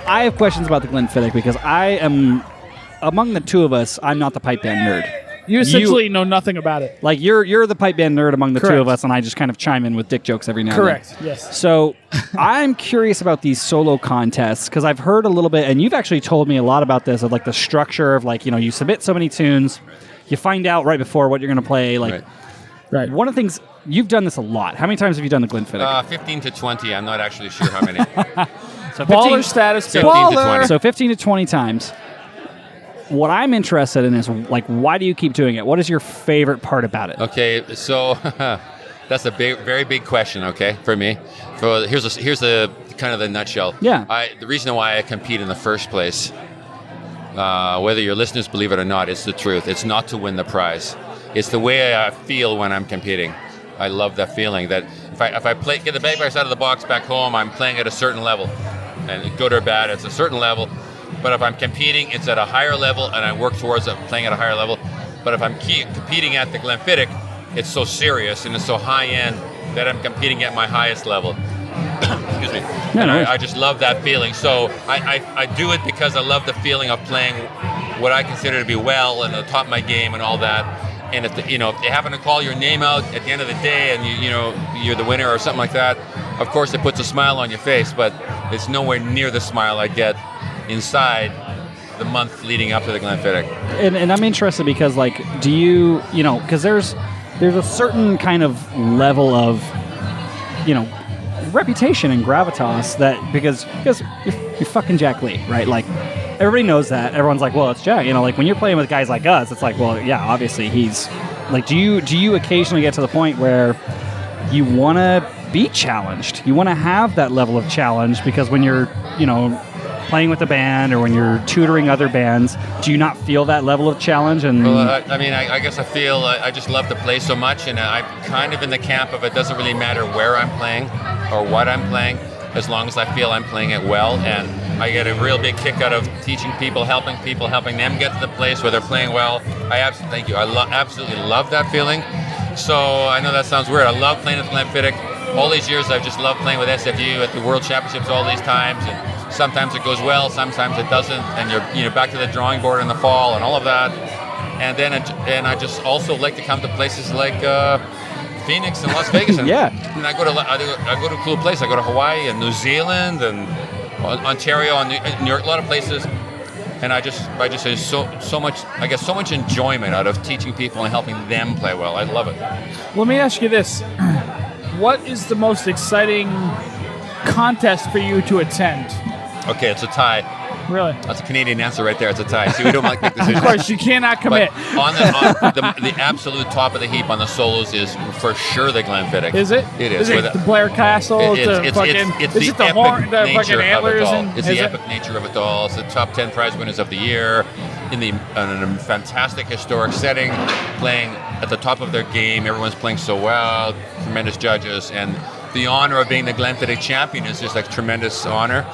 I have questions about the Glenfiddich because I am, among the two of us, I'm not the pipe band nerd. You essentially know nothing about it. Like you're the pipe band nerd among the two Correct. of us, and I just kind of chime in with dick jokes every now and then. Correct. Yes. So I'm curious about these solo contests because I've heard a little bit, and you've actually told me a lot about this of like the structure of like you submit so many tunes, you find out right before what you're going to play. Like, right. One of the things you've done this a lot. How many times have you done the Glenfiddich? 15 to 20. I'm not actually sure how many. So Baller status. 15 to 20. So 15 to 20 times. What I'm interested in is, like, why do you keep doing it? What is your favorite part about it? Okay, so that's a very big question. Okay, for me. Here's the kind of the nutshell. Yeah. The reason why I compete in the first place, whether your listeners believe it or not, it's the truth. It's not to win the prize. It's the way I feel when I'm competing. I love that feeling that if I get the bagpipes out of the box back home, I'm playing at a certain level, and good or bad, it's a certain level. But if I'm competing, it's at a higher level, and I work towards playing at a higher level. But if I'm competing at the Glenfiddich, it's so serious and it's so high end that I'm competing at my highest level. Excuse me. And I just love that feeling. So I do it because I love the feeling of playing what I consider to be well and the top of my game and all that. And if they happen to call your name out at the end of the day and you're the winner or something like that, of course it puts a smile on your face, but it's nowhere near the smile I get inside the month leading up to the Glenfiddich. And I'm interested because, like, do you because there's a certain kind of level of, reputation and gravitas that because you're fucking Jack Lee, right? Like, everybody knows that. Everyone's like, well, it's Jack. Like, when you're playing with guys like us, it's like, well, yeah, obviously he's, like, do you occasionally get to the point where you want to be challenged? You want to have that level of challenge because when you're, playing with the band or when you're tutoring other bands, do you not feel that level of challenge? And well, I guess I feel I just love to play so much, and I'm kind of in the camp of it doesn't really matter where I'm playing or what I'm playing, as long as I feel I'm playing it well. And I get a real big kick out of teaching people, helping them get to the place where they're playing well. Thank you. I absolutely love that feeling. So I know that sounds weird. I love playing at Glenfiddich. All these years I've just loved playing with SFU at the World Championships all these times, and sometimes it goes well, sometimes it doesn't, and you're back to the drawing board in the fall and all of that. And then I just also like to come to places like Phoenix and Las Vegas. And, and I go to cool places. I go to Hawaii and New Zealand and Ontario and New York, a lot of places. And I just say so much enjoyment out of teaching people and helping them play well. I love it. Let me ask you this: what is the most exciting contest for you to attend? Okay, it's a tie. Really? That's a Canadian answer right there. It's a tie. See, we don't like big decisions. Of course, you cannot commit. But on the absolute top of the heap on the solos is for sure the Glenfiddich. Is it? It is. Is it the Blair Castle? It's the epic nature of it all. It's the epic nature of it all. It's the top 10 prize winners of the year in a fantastic historic setting, playing at the top of their game. Everyone's playing so well. Tremendous judges, and the honor of being the Glenfiddich champion is just a tremendous honor.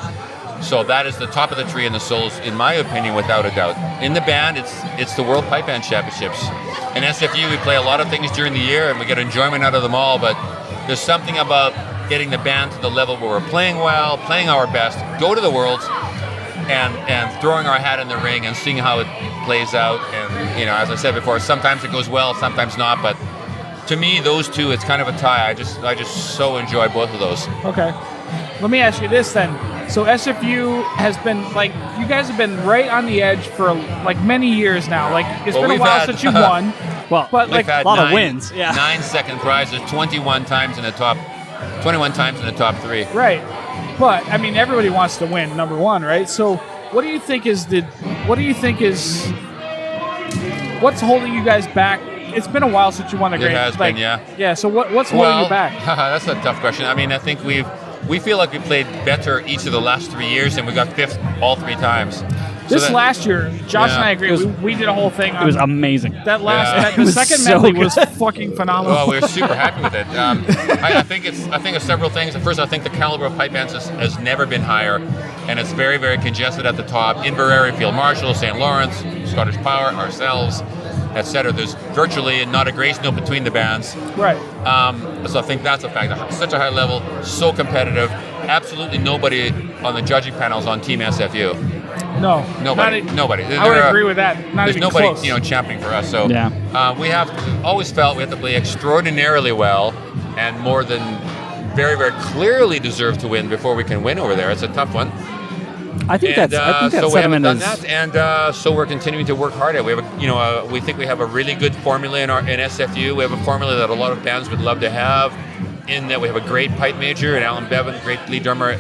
So that is the top of the tree in the solos, in my opinion, without a doubt. In the band, it's the World Pipe Band Championships. In SFU, we play a lot of things during the year, and we get enjoyment out of them all, but there's something about getting the band to the level where we're playing well, playing our best, go to the Worlds, and throwing our hat in the ring and seeing how it plays out. And, as I said before, sometimes it goes well, sometimes not, but to me, those two, it's kind of a tie. I just so enjoy both of those. Okay. Let me ask you this then. So SFU has been, like, you guys have been right on the edge for, like, many years now. Like, it's been a while since you won. Well, but, like, a lot of wins. Yeah. 9 second prizes, 21 times in the top 3. Right. But, I mean, everybody wants to win, number one, right? So what do you think is what's holding you guys back? It's been a while since you won the Grand. It has been, yeah. Yeah, so what's holding you back? That's a tough question. I mean, I think we feel like we played better each of the last 3 years, and we got fifth all 3 times. Last year, Josh and I agree. We did a whole thing. It was amazing. The second medley was fucking phenomenal. Well, we were super happy with it. I think it's several things. First, I think the caliber of pipe bands has never been higher, and it's very, very congested at the top. Inverary, Field Marshall, St. Lawrence, Scottish Power, ourselves. etc. There's virtually not a grace note between the bands. Right. So I think that's a fact. Such a high level, so competitive. Absolutely nobody on the judging panels on Team SFU. No. Nobody. I would agree with that. Not There's even nobody, close. championing for us. So Yeah. we have always felt we have to play extraordinarily well and more than very, very clearly deserve to win before we can win over there. It's a tough one. I think And, that so we haven't sentiment done is. that, and so we're continuing to work hard at it. We have we think we have a really good formula in SFU. We have a formula that a lot of bands would love to have. In that we have a great pipe major and Alan Bevan, great lead drummer.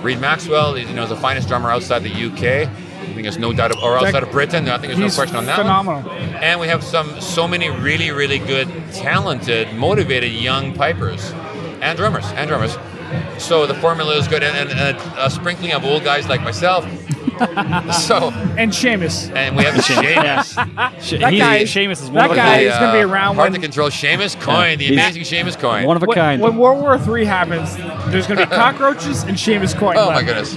Reed Maxwell, is the finest drummer outside the UK. I think there's no doubt, or outside of Britain. I think there's no question on that. Phenomenal. And we have so many really, really good, talented, motivated young pipers and drummers. So the formula is good, and a sprinkling of old guys like myself. So And Seamus. and we have Seamus. Seamus is one of a guy kind. is going to be around hard to when, control. Seamus Coyne, the He's- amazing Seamus Coyne. One of a kind. when World War III happens. There's going to be cockroaches and Seamus Coyne. Oh my left. goodness.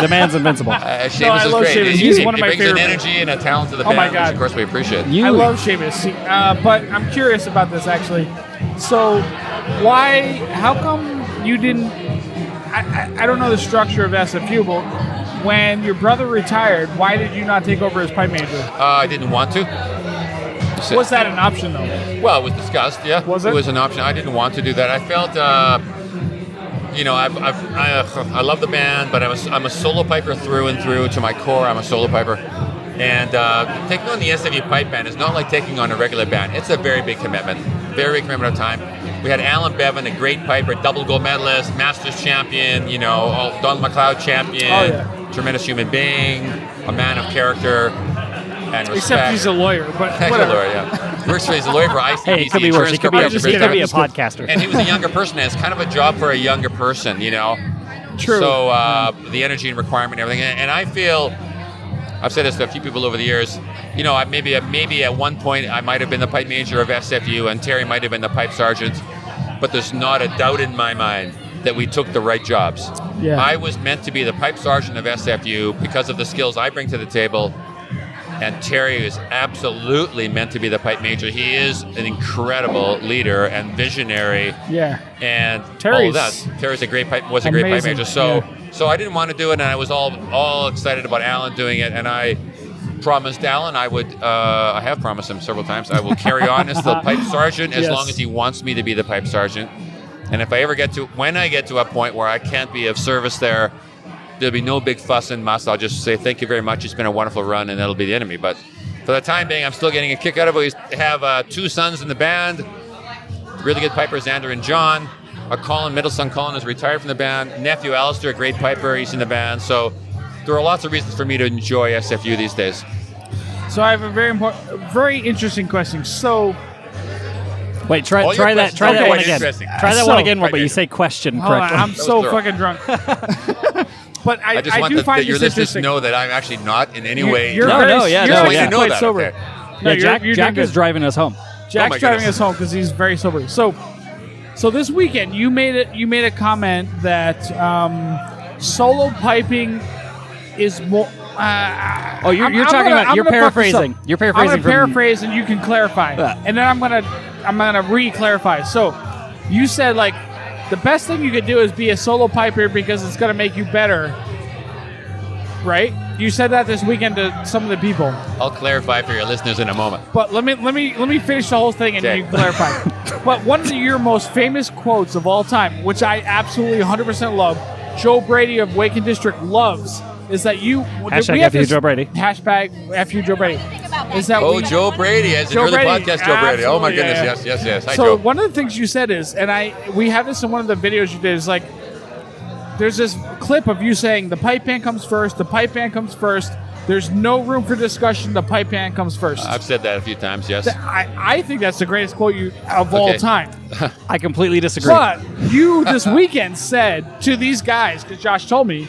The man's invincible. Seamus I is love great. Seamus. He- He's he one of my brings favorite an energy and a talent to the Oh my band, God. which of course we appreciate. I love Seamus. But I'm curious about this actually. So, how come you didn't? I don't know the structure of SFU, but when your brother retired, why did you not take over his pipe major? I didn't want to. Was that an option though? Well, it was discussed. Yeah, Was it? It was an option. I didn't want to do that. I felt, I love the band, but I'm a solo piper through and through. To my core, I'm a solo piper. And taking on the SFU pipe band is not like taking on a regular band. It's a very big commitment. Very big commitment of time. We had Alan Bevan, a great piper, double gold medalist, Masters champion, Don McLeod champion, tremendous human being, a man of character and respect. Except he's a lawyer, but He's a whatever. lawyer, yeah. He's a lawyer for ICBC. Hey, it could be worse. He could be a Insurance Corporation. podcaster. And he was a younger person, and it's kind of a job for a younger person, True. So the energy and requirement and everything. And I feel, I've said this to a few people over the years, maybe at one point I might have been the pipe major of SFU and Terry might have been the pipe sergeant, but there's not a doubt in my mind that we took the right jobs. Yeah. I was meant to be the pipe sergeant of SFU because of the skills I bring to the table, and Terry is absolutely meant to be the pipe major. He is an incredible leader and visionary. Yeah. And Terry's all of that. Terry's a great pipe amazing, major. So I didn't want to do it, and I was all excited about Alan doing it, and I promised Alan I would. I have promised him several times. I will carry on as the pipe sergeant as Yes. long as he wants me to be the pipe sergeant. And if I ever when I get to a point where I can't be of service there, there'll be no big fuss and muss. I'll just say thank you very much. It's been a wonderful run, and that'll be the enemy. But for the time being, I'm still getting a kick out of it. We have 2 sons in the band, really good pipers, Andrew and John. Middle son Colin is retired from the band. Nephew Alistair, a great piper, he's in the band. So there are lots of reasons for me to enjoy SFU these days. So I have a very interesting question. So, Wait, try All your that questions are one quite again. interesting. Try that So- one again, but you say question hold on, correctly. I'm so thorough. fucking drunk. But I just want do find that your this listeners interesting. know that I'm actually not in any way. You're No, very, no, yeah, you're no, actually yeah. know quite that, sober. okay. No, Yeah, you're Jack doing is good. driving us home. Jack's my driving goodness. us home because he's very sober. So this weekend you made a comment that solo piping is more. Oh, you're I'm talking gonna- about I'm you're gonna fuck this paraphrasing. up. You're I'm paraphrasing gonna from paraphrase and you can clarify, Yeah. and then I'm gonna re-clarify. So you said like the best thing you could do is be a solo piper because it's gonna make you better, right? You said that this weekend to some of the people. I'll clarify for your listeners in a moment. But let me finish the whole thing and Okay. you can clarify. But one of your most famous quotes of all time, which I absolutely 100% love, Joe Brady of Waken District loves, is that you Hashtag we have FU this- Joe Brady. Hashtag FU Joe Brady. Is that Oh, we- Joe Brady, as in Joe early Brady, podcast, Joe Brady. Oh my absolutely, goodness, yeah. yes. Hi, So Joe. one of the things you said is, and we have this in one of the videos you did, is like there's this clip of you saying the pipe band comes first, the pipe band comes first. There's no room for discussion. The pipe band comes first. I've said that a few times, yes. I think that's the greatest quote of all Okay. time. I completely disagree. But you this weekend said to these guys, because Josh told me,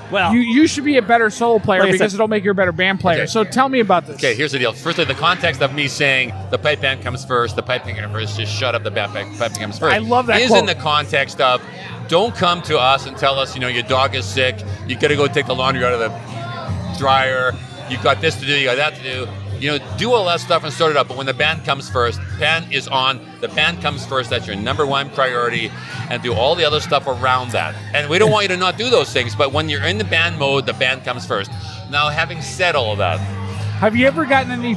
well, you should be a better solo player Like I because said- it'll make you a better band player. Okay. So tell me about this. Okay, here's the deal. Firstly, the context of me saying the pipe band comes first, the pipe band comes first, just shut up, the pipe band comes first. I love that is quote. in the context of don't come to us and tell us, your dog is sick, you got to go take the laundry out of the dryer, you got this to do, you got that to do. do all that stuff and sort it out. But when the band comes first, band is on. The band comes first. That's your number one priority, and do all the other stuff around that. And we don't want you to not do those things. But when you're in the band mode, the band comes first. Now, having said all of that, have you ever gotten any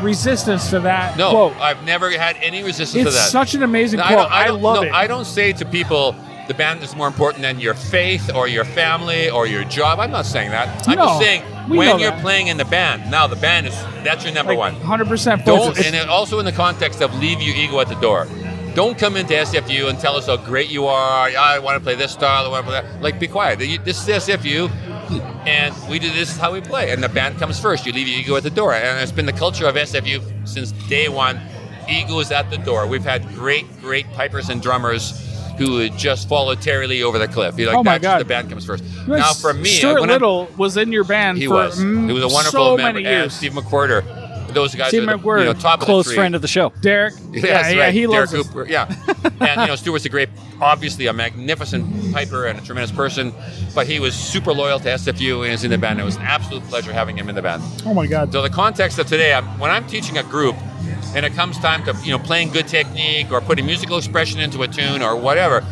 resistance to that no, quote? I've never had any resistance to that. It's such an amazing quote. I love it. I don't say to people, the band is more important than your faith or your family or your job. I'm not saying that. I'm just saying when you're playing in the band, now the band that's your number one. 100% Don't, and it also in the context of leave your ego at the door. Don't come into SFU and tell us how great you are. I want to play this style. I want to play that. Be quiet. This is SFU, and this is how we play. And the band comes first. You leave your ego at the door. And it's been the culture of SFU since day one. Ego is at the door. We've had great pipers and drummers who would just follow Terry Lee over the cliff. Oh my God. The band comes first. Now, for me, Stuart Little was in your band. He for was. He was a wonderful so member. many years. And Steve McWhorter. Those guys Steve are McWhorter, top close of the tree. friend of the show. Derek. Yes, yeah, right. he Derek loves Cooper. Yeah. And Stuart's obviously a magnificent piper and a tremendous person, but he was super loyal to SFU and is in the band. It was an absolute pleasure having him in the band. Oh my God. So the context of today, when I'm teaching a group, and it comes time to playing good technique or putting musical expression into a tune or whatever,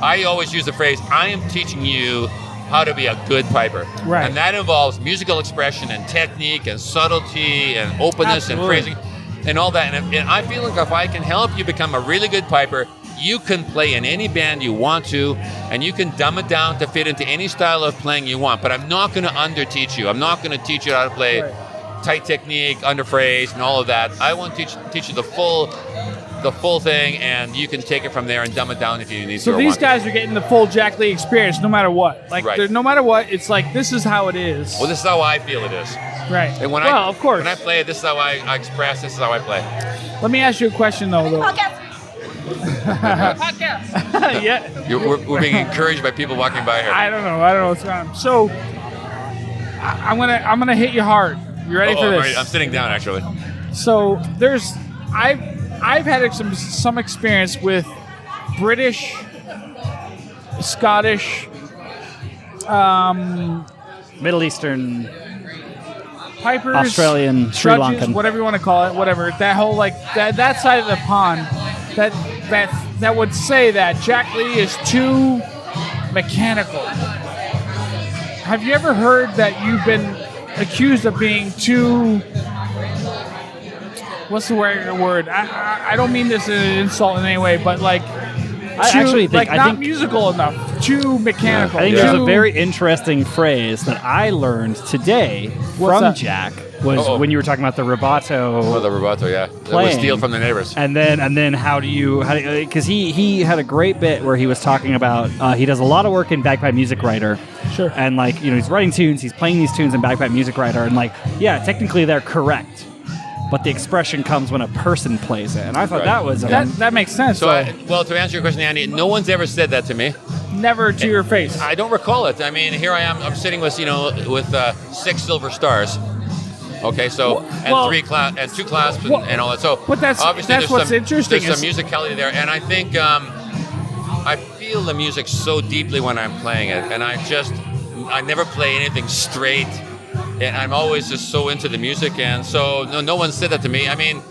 I always use the phrase, I am teaching you how to be a good piper. Right. And that involves musical expression and technique and subtlety and openness and phrasing and all that. And I feel like if I can help you become a really good piper, you can play in any band you want to, and you can dumb it down to fit into any style of playing you want. But I'm not going to under-teach you. I'm not going to teach you how to play tight technique, under-phrase, and all of that. I want to teach you the full thing, and you can take it from there and dumb it down if you need to. So these guys are getting the full Jack Lee experience no matter what. No matter what, it's like, this is how it is. Well, this is how I feel it is. Right. And of course. When I play it, this is how I express, this is how I play. Let me ask you a question, though. Yeah. We're being encouraged by people walking by here. I don't know what's going on. So, I'm gonna hit you hard. You ready for this? Right. I'm sitting down, actually. So, I've had some experience with British, Scottish, Middle Eastern, pipers, Australian, Sri judges, Lankan, whatever you want to call it, whatever. That whole that side of the pond, that would say that Jack Lee is too mechanical. Have you ever heard that you've been accused of being too? What's the word? I don't mean this as an insult in any way, but I actually think not musical enough, too mechanical. I think there's a very interesting phrase that I learned today from Jack was when you were talking about the rubato. Oh, the rubato, yeah. That was steal from the neighbors. And then how do you because he had a great bit where he was talking about he does a lot of work in Bagpipe Music Writer. Sure. And he's writing tunes, he's playing these tunes in Bagpipe Music Writer, and technically they're correct. But the expression comes when a person plays it, and I thought that was that makes sense. So, to answer your question, Andy, no one's ever said that to me. Never to your face. I don't recall it. I mean, here I am. I'm sitting with 6 silver stars. Okay, so two clasps and all that. So, but that's what's interesting. There's some musicality there, and I think I feel the music so deeply when I'm playing it, and I never play anything straight. And I'm always just so into the music, and so no one said that to me. I mean,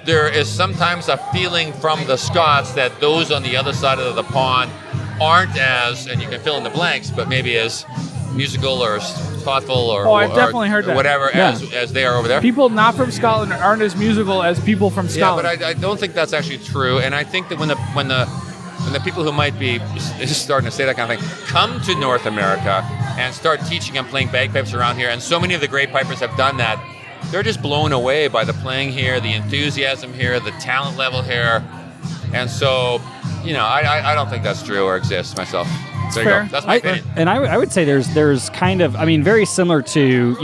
there is sometimes a feeling from the Scots that those on the other side of the pond aren't as, and you can fill in the blanks, but maybe as musical or thoughtful or I've definitely heard that. Whatever as they are over there. People not from Scotland aren't as musical as people from Scotland. Yeah, but I don't think that's actually true, and I think that when the people who might be starting to say that kind of thing come to North America and start teaching and playing bagpipes around here, and so many of the great pipers have done that, they're just blown away by the playing here, the enthusiasm here, the talent level here. And so, I don't think that's true or exists myself. There you go. That's my opinion. And I would say there's kind of, very similar to,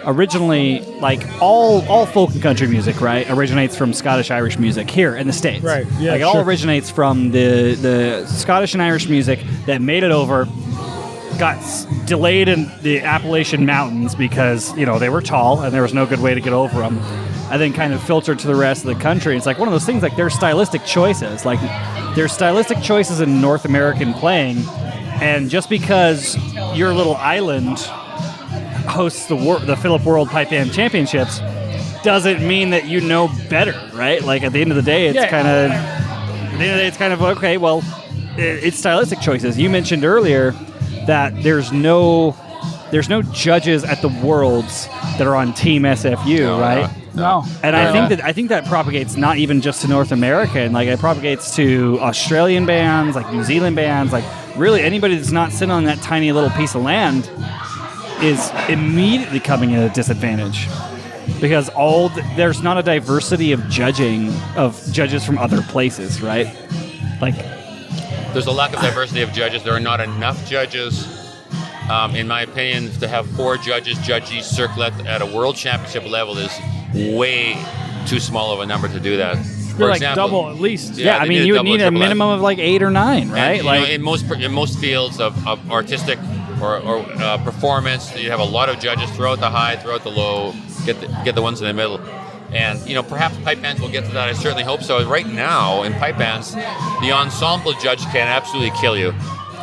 originally, all folk and country music, right, originates from Scottish-Irish music here in the States. Right, yeah, it all originates from the Scottish and Irish music that made it over, got delayed in the Appalachian Mountains because, they were tall and there was no good way to get over them, and then kind of filtered to the rest of the country. It's like one of those things, there's stylistic choices. There's stylistic choices in North American playing, and just because your little island hosts the Philip World Pipe Band Championships doesn't mean that you know better, right? Like at the end of the day, it's kind of okay. Well, it's stylistic choices. You mentioned earlier that there's no judges at the Worlds that are on Team SFU, right? No. And I think that propagates not even just to North America, and like it propagates to Australian bands, like New Zealand bands, like really anybody that's not sitting on that tiny little piece of land is immediately coming at a disadvantage because there's not a diversity of judges from other places, right? Like There's a lack of diversity of judges. There are not enough judges. In my opinion, to have 4 judges judge each circlet at a world championship level is way too small of a number to do that. You're like double at least. Yeah, I mean, you would need a minimum of like 8 or 9, right? And, in most fields of artistic or performance, you have a lot of judges throughout the high, throughout the low, get the ones in the middle. And perhaps pipe bands will get to that. I certainly hope so. Right now, in pipe bands, the ensemble judge can absolutely kill you.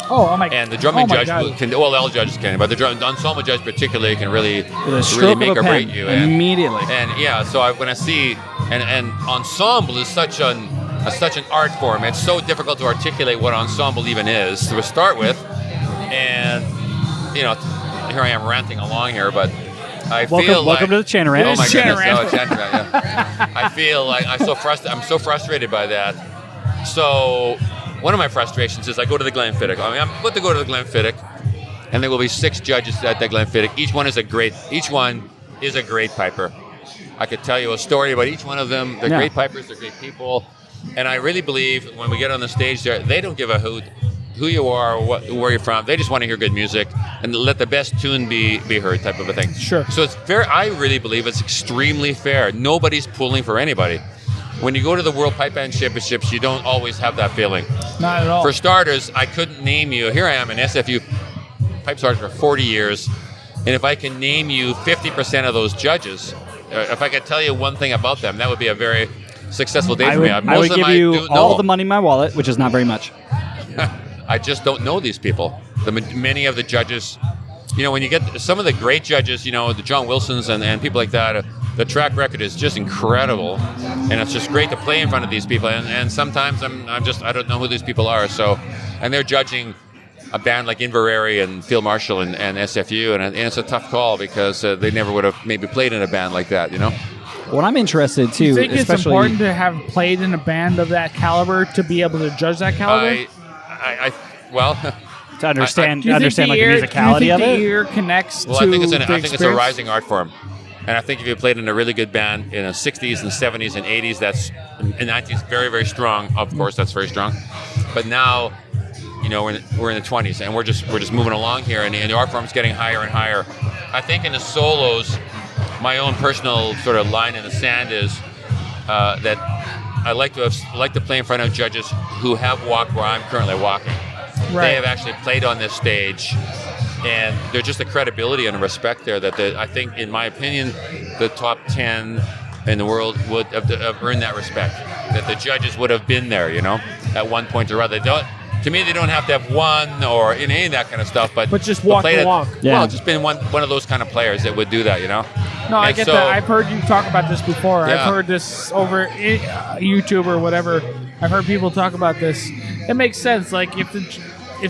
Oh my! And the drumming judge God. can. Well, all judges can, but the ensemble judge particularly can really make or break you. Immediately. And yeah, so when I see and ensemble is such an art form. It's so difficult to articulate what ensemble even is to start with. And here I am ranting along here, but I feel welcome to the Chanarant. Oh my goodness! Yeah. I feel like I'm so frustrated by that. So. One of my frustrations is I go to the Glenfiddich. I mean, I'm about to go to the Glenfiddich, and there will be 6 judges at the Glenfiddich. Each one is a great piper. I could tell you a story about each one of them. They're great pipers. They're great people, and I really believe when we get on the stage there, they don't give a hoot who you are or where you're from. They just want to hear good music and let the best tune be heard, type of a thing. Sure. So it's fair. I really believe it's extremely fair. Nobody's pulling for anybody. When you go to the World Pipe Band Championships, you don't always have that feeling. Not at all. For starters, I couldn't name you. Here I am, an SFU pipe sergeant for 40 years, and if I can name you 50% of those judges, if I could tell you one thing about them, that would be a very successful day for me. I would give you all the money in my wallet, which is not very much. I just don't know these people. Many of the judges, when you get some of the great judges, the John Wilsons and people like that, the track record is just incredible, and it's just great to play in front of these people. And sometimes I don't know who these people are. So, and they're judging a band like Inverary and Field Marshall and SFU, and it's a tough call because they never would have maybe played in a band like that. What I'm interested too, you think it's important to have played in a band of that caliber to be able to judge that caliber? To understand like the musicality do you think of it. The ear connects well, to I think the it's a rising art form. And I think if you played in a really good band in the 60s and 70s and 80s, that's in 90s very, very strong. Of course, that's very strong. But now, we're in the 20s and we're just moving along here, and the art form's getting higher and higher. I think in the solos, my own personal sort of line in the sand is that I like to play in front of judges who have walked where I'm currently walking. Right. They have actually played on this stage. And there's just a credibility and a respect there that I think, in my opinion, the top 10 in the world would have earned that respect. That the judges would have been there, at one point or other. To me, they don't have to have won or any of that kind of stuff, but just walk the walk. Yeah. Well, just been one of those kind of players that would do that, No, I get that. I've heard you talk about this before. Yeah. I've heard this over YouTube or whatever. I've heard people talk about this. It makes sense. Like if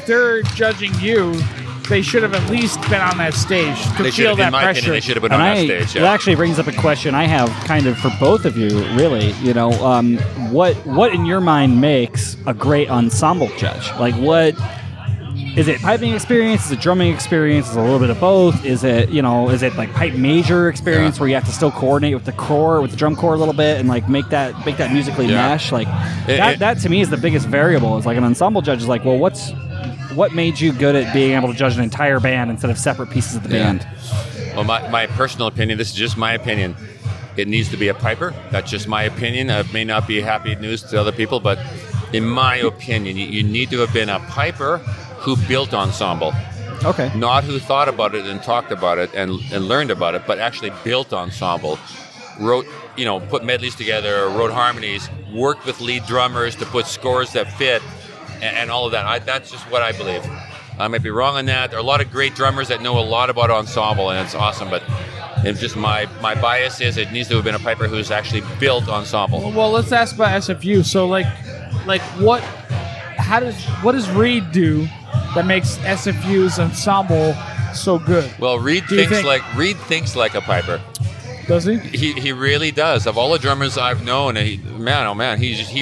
they're judging you, they should have at least been on that stage to feel that pressure. Opinion, they should have been on that stage. Yeah. It actually brings up a question I have kind of for both of you, really. What in your mind makes a great ensemble judge? Like, what is it? Piping experience? Is it drumming experience? Is it a little bit of both? Is it is it like pipe major experience where you have to still coordinate with the core, with the drum corps a little bit, and like make that musically mesh? Like that to me is the biggest variable. Is like an ensemble judge is like, well, what made you good at being able to judge an entire band instead of separate pieces of the band? Well, my personal opinion, this is just my opinion. It needs to be a piper. That's just my opinion. It may not be happy news to other people, but in my opinion, you need to have been a piper who built ensemble. Okay. Not who thought about it and talked about it and learned about it, but actually built ensemble. Wrote, put medleys together, wrote harmonies, worked with lead drummers to put scores that fit, and all of that. That's just what I believe. I might be wrong on that. There are a lot of great drummers that know a lot about ensemble, and it's awesome. But It's just my bias is it needs to have been a piper who's actually built ensemble. Well, let's ask about SFU. So, like what does Reed do that makes SFU's ensemble so good? Well, Reed thinks like a piper. Does he? He really does. Of all the drummers I've known, he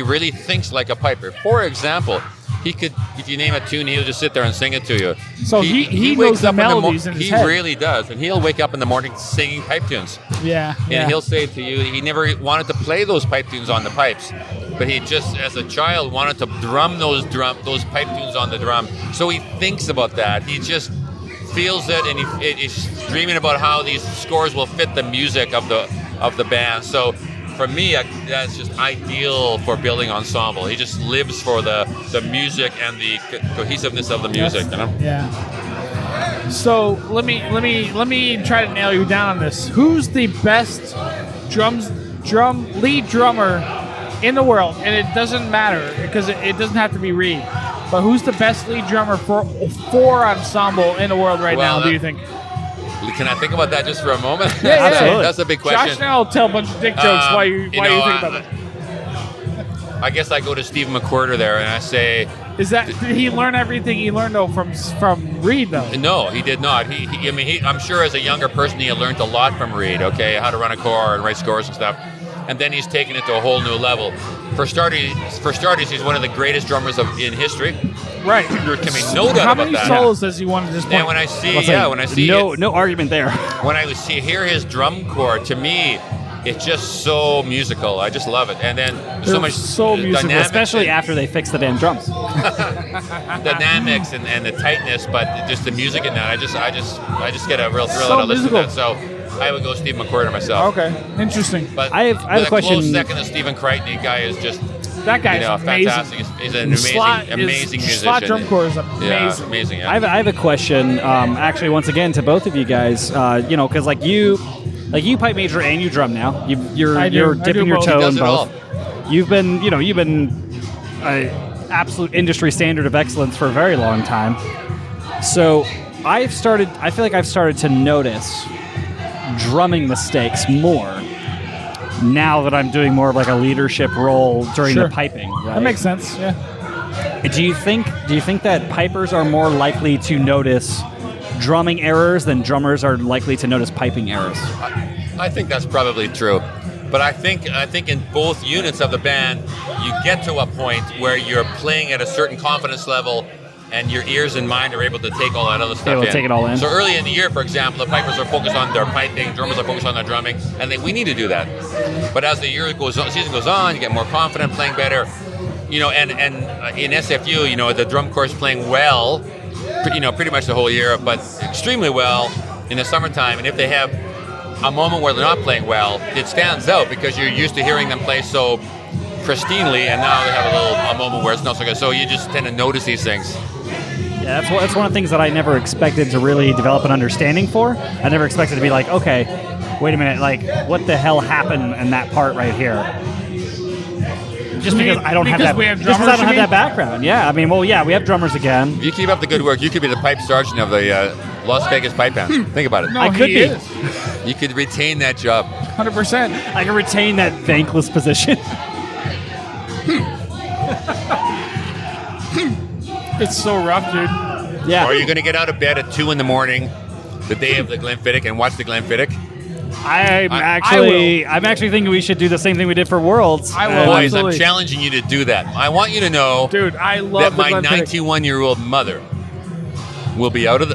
really thinks like a piper. For example, he could, if you name a tune, he'll just sit there and sing it to you. So he knows the melodies in his head. He really does, and he'll wake up in the morning singing pipe tunes. Yeah. And he'll say to you, he never wanted to play those pipe tunes on the pipes, but he just, as a child, wanted to drum those pipe tunes on the drum. So he thinks about that. He just feels it, and he's dreaming about how these scores will fit the music of the band. So for me, that's just ideal for building ensemble. He just lives for the music and the cohesiveness of the music. You know? Yeah. So let me try to nail you down on this. Who's the best lead drummer in the world? And it doesn't matter because it doesn't have to be Reed. But who's the best lead drummer for ensemble in the world right now? Do you think? Can I think about that just for a moment? Yeah, absolutely. That's a big question. Josh and I will tell a bunch of dick jokes while you think about it. I guess I go to Steve McWhirter there and I say, did he learn everything he learned though from Reed though? No, he did not. I'm sure as a younger person he had learned a lot from Reed. Okay, how to run a core and write scores and stuff. And then he's taken it to a whole new level. For starters, he's one of the greatest drummers in history. Right. There can be no doubt about that. How many solos does he want at this point? And when I see, no argument there. When I hear his drum corps, to me, it's just so musical. I just love it. And then so musical, especially after they fix the damn drums. Dynamics and the tightness, but just the music in that. I just get a real thrill out of listening to that. So I would go Steve McWhirter myself. Okay, interesting. But I have a question. Close second to Stephen Crichton. The guy is just that guy is fantastic. He's an amazing musician. Slot drum corps is amazing. Yeah, amazing. Yeah. I have a question. Actually, once again to both of you guys. Because like you pipe major and you drum now. You're dipping your toe in both. You've been an absolute industry standard of excellence for a very long time. So I feel like I've started to notice drumming mistakes more now that I'm doing more of like a leadership role during the piping. Right? That makes sense. Yeah. Do you think that pipers are more likely to notice drumming errors than drummers are likely to notice piping errors? I think that's probably true. But I think in both units of the band, you get to a point where you're playing at a certain confidence level and your ears and mind are able to take all that other stuff in. Take it all in. So early in the year, for example, the pipers are focused on their piping, drummers are focused on their drumming, and we need to do that. But as the season goes on, you get more confident, playing better. And in SFU, the drum corps is playing well, pretty much the whole year, but extremely well in the summertime. And if they have a moment where they're not playing well, it stands out because you're used to hearing them play so pristinely, and now they have a moment where it's not so good. So you just tend to notice these things. Yeah, that's one of the things that I never expected to really develop an understanding for. I never expected to be like, okay, wait a minute, like, what the hell happened in that part right here? Just because I don't have that background. Yeah, I mean, well, yeah, we have drummers again. If you keep up the good work, you could be the pipe sergeant of the Las Vegas pipe band. Think about it. No, I could be. You could retain that job. 100%. I can retain that thankless position. It's so rough, dude. Yeah. Or are you going to get out of bed at 2 a.m, the day of the Glenfiddich, and watch the Glenfiddich? I'm actually thinking we should do the same thing we did for Worlds. I will. Boys, Absolutely. I'm challenging you to do that. I want you to know, dude, I love that my 91-year-old mother will be out of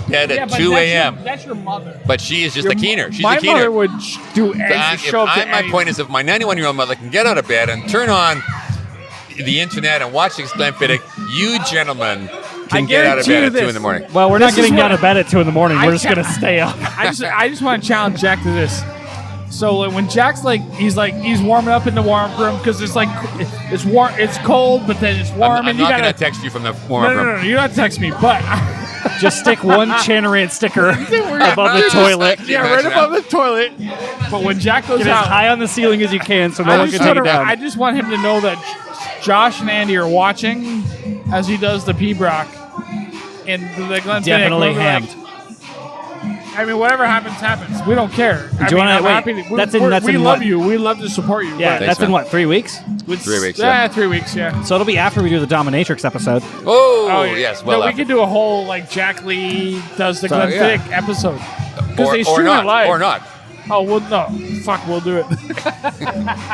bed at 2 a.m. That's your mother. But she is just a keener. She's my a keener. mother would do anything. My point is, if my 91-year-old mother can get out of bed and turn on the internet and watch this Glenfiddich, you gentlemen can get out of bed at 2 a.m. Well, we're not getting out of bed at 2 a.m. We're just going to stay up. I just want to challenge Jack to this. So when Jack's he's warming up in the warm room because it's warm, it's cold, but then it's warm. I'm not going to text you from the warm room. No, you don't have to text me, but just stick one Chanarant sticker above the toilet. Yeah, right above the toilet. But when Jack goes get out, as high on the ceiling as you can, so no one can take it down. I just want him to know that Josh and Andy are watching as he does the P-Brock and the Glenfiddich. Definitely hammed. I mean, whatever happens, happens. We don't care. Do you want to wait? We love you. We love to support you. Yeah, but that's in what, 3 weeks? 3 weeks. Yeah, 3 weeks. Yeah. So it'll be after we do the Dominatrix episode. Oh, yeah. yes. Well, no, we could do a whole like Jack Lee does the Glenfiddich episode because they or stream not, it live. or not. Oh well, no. Fuck, we'll do it.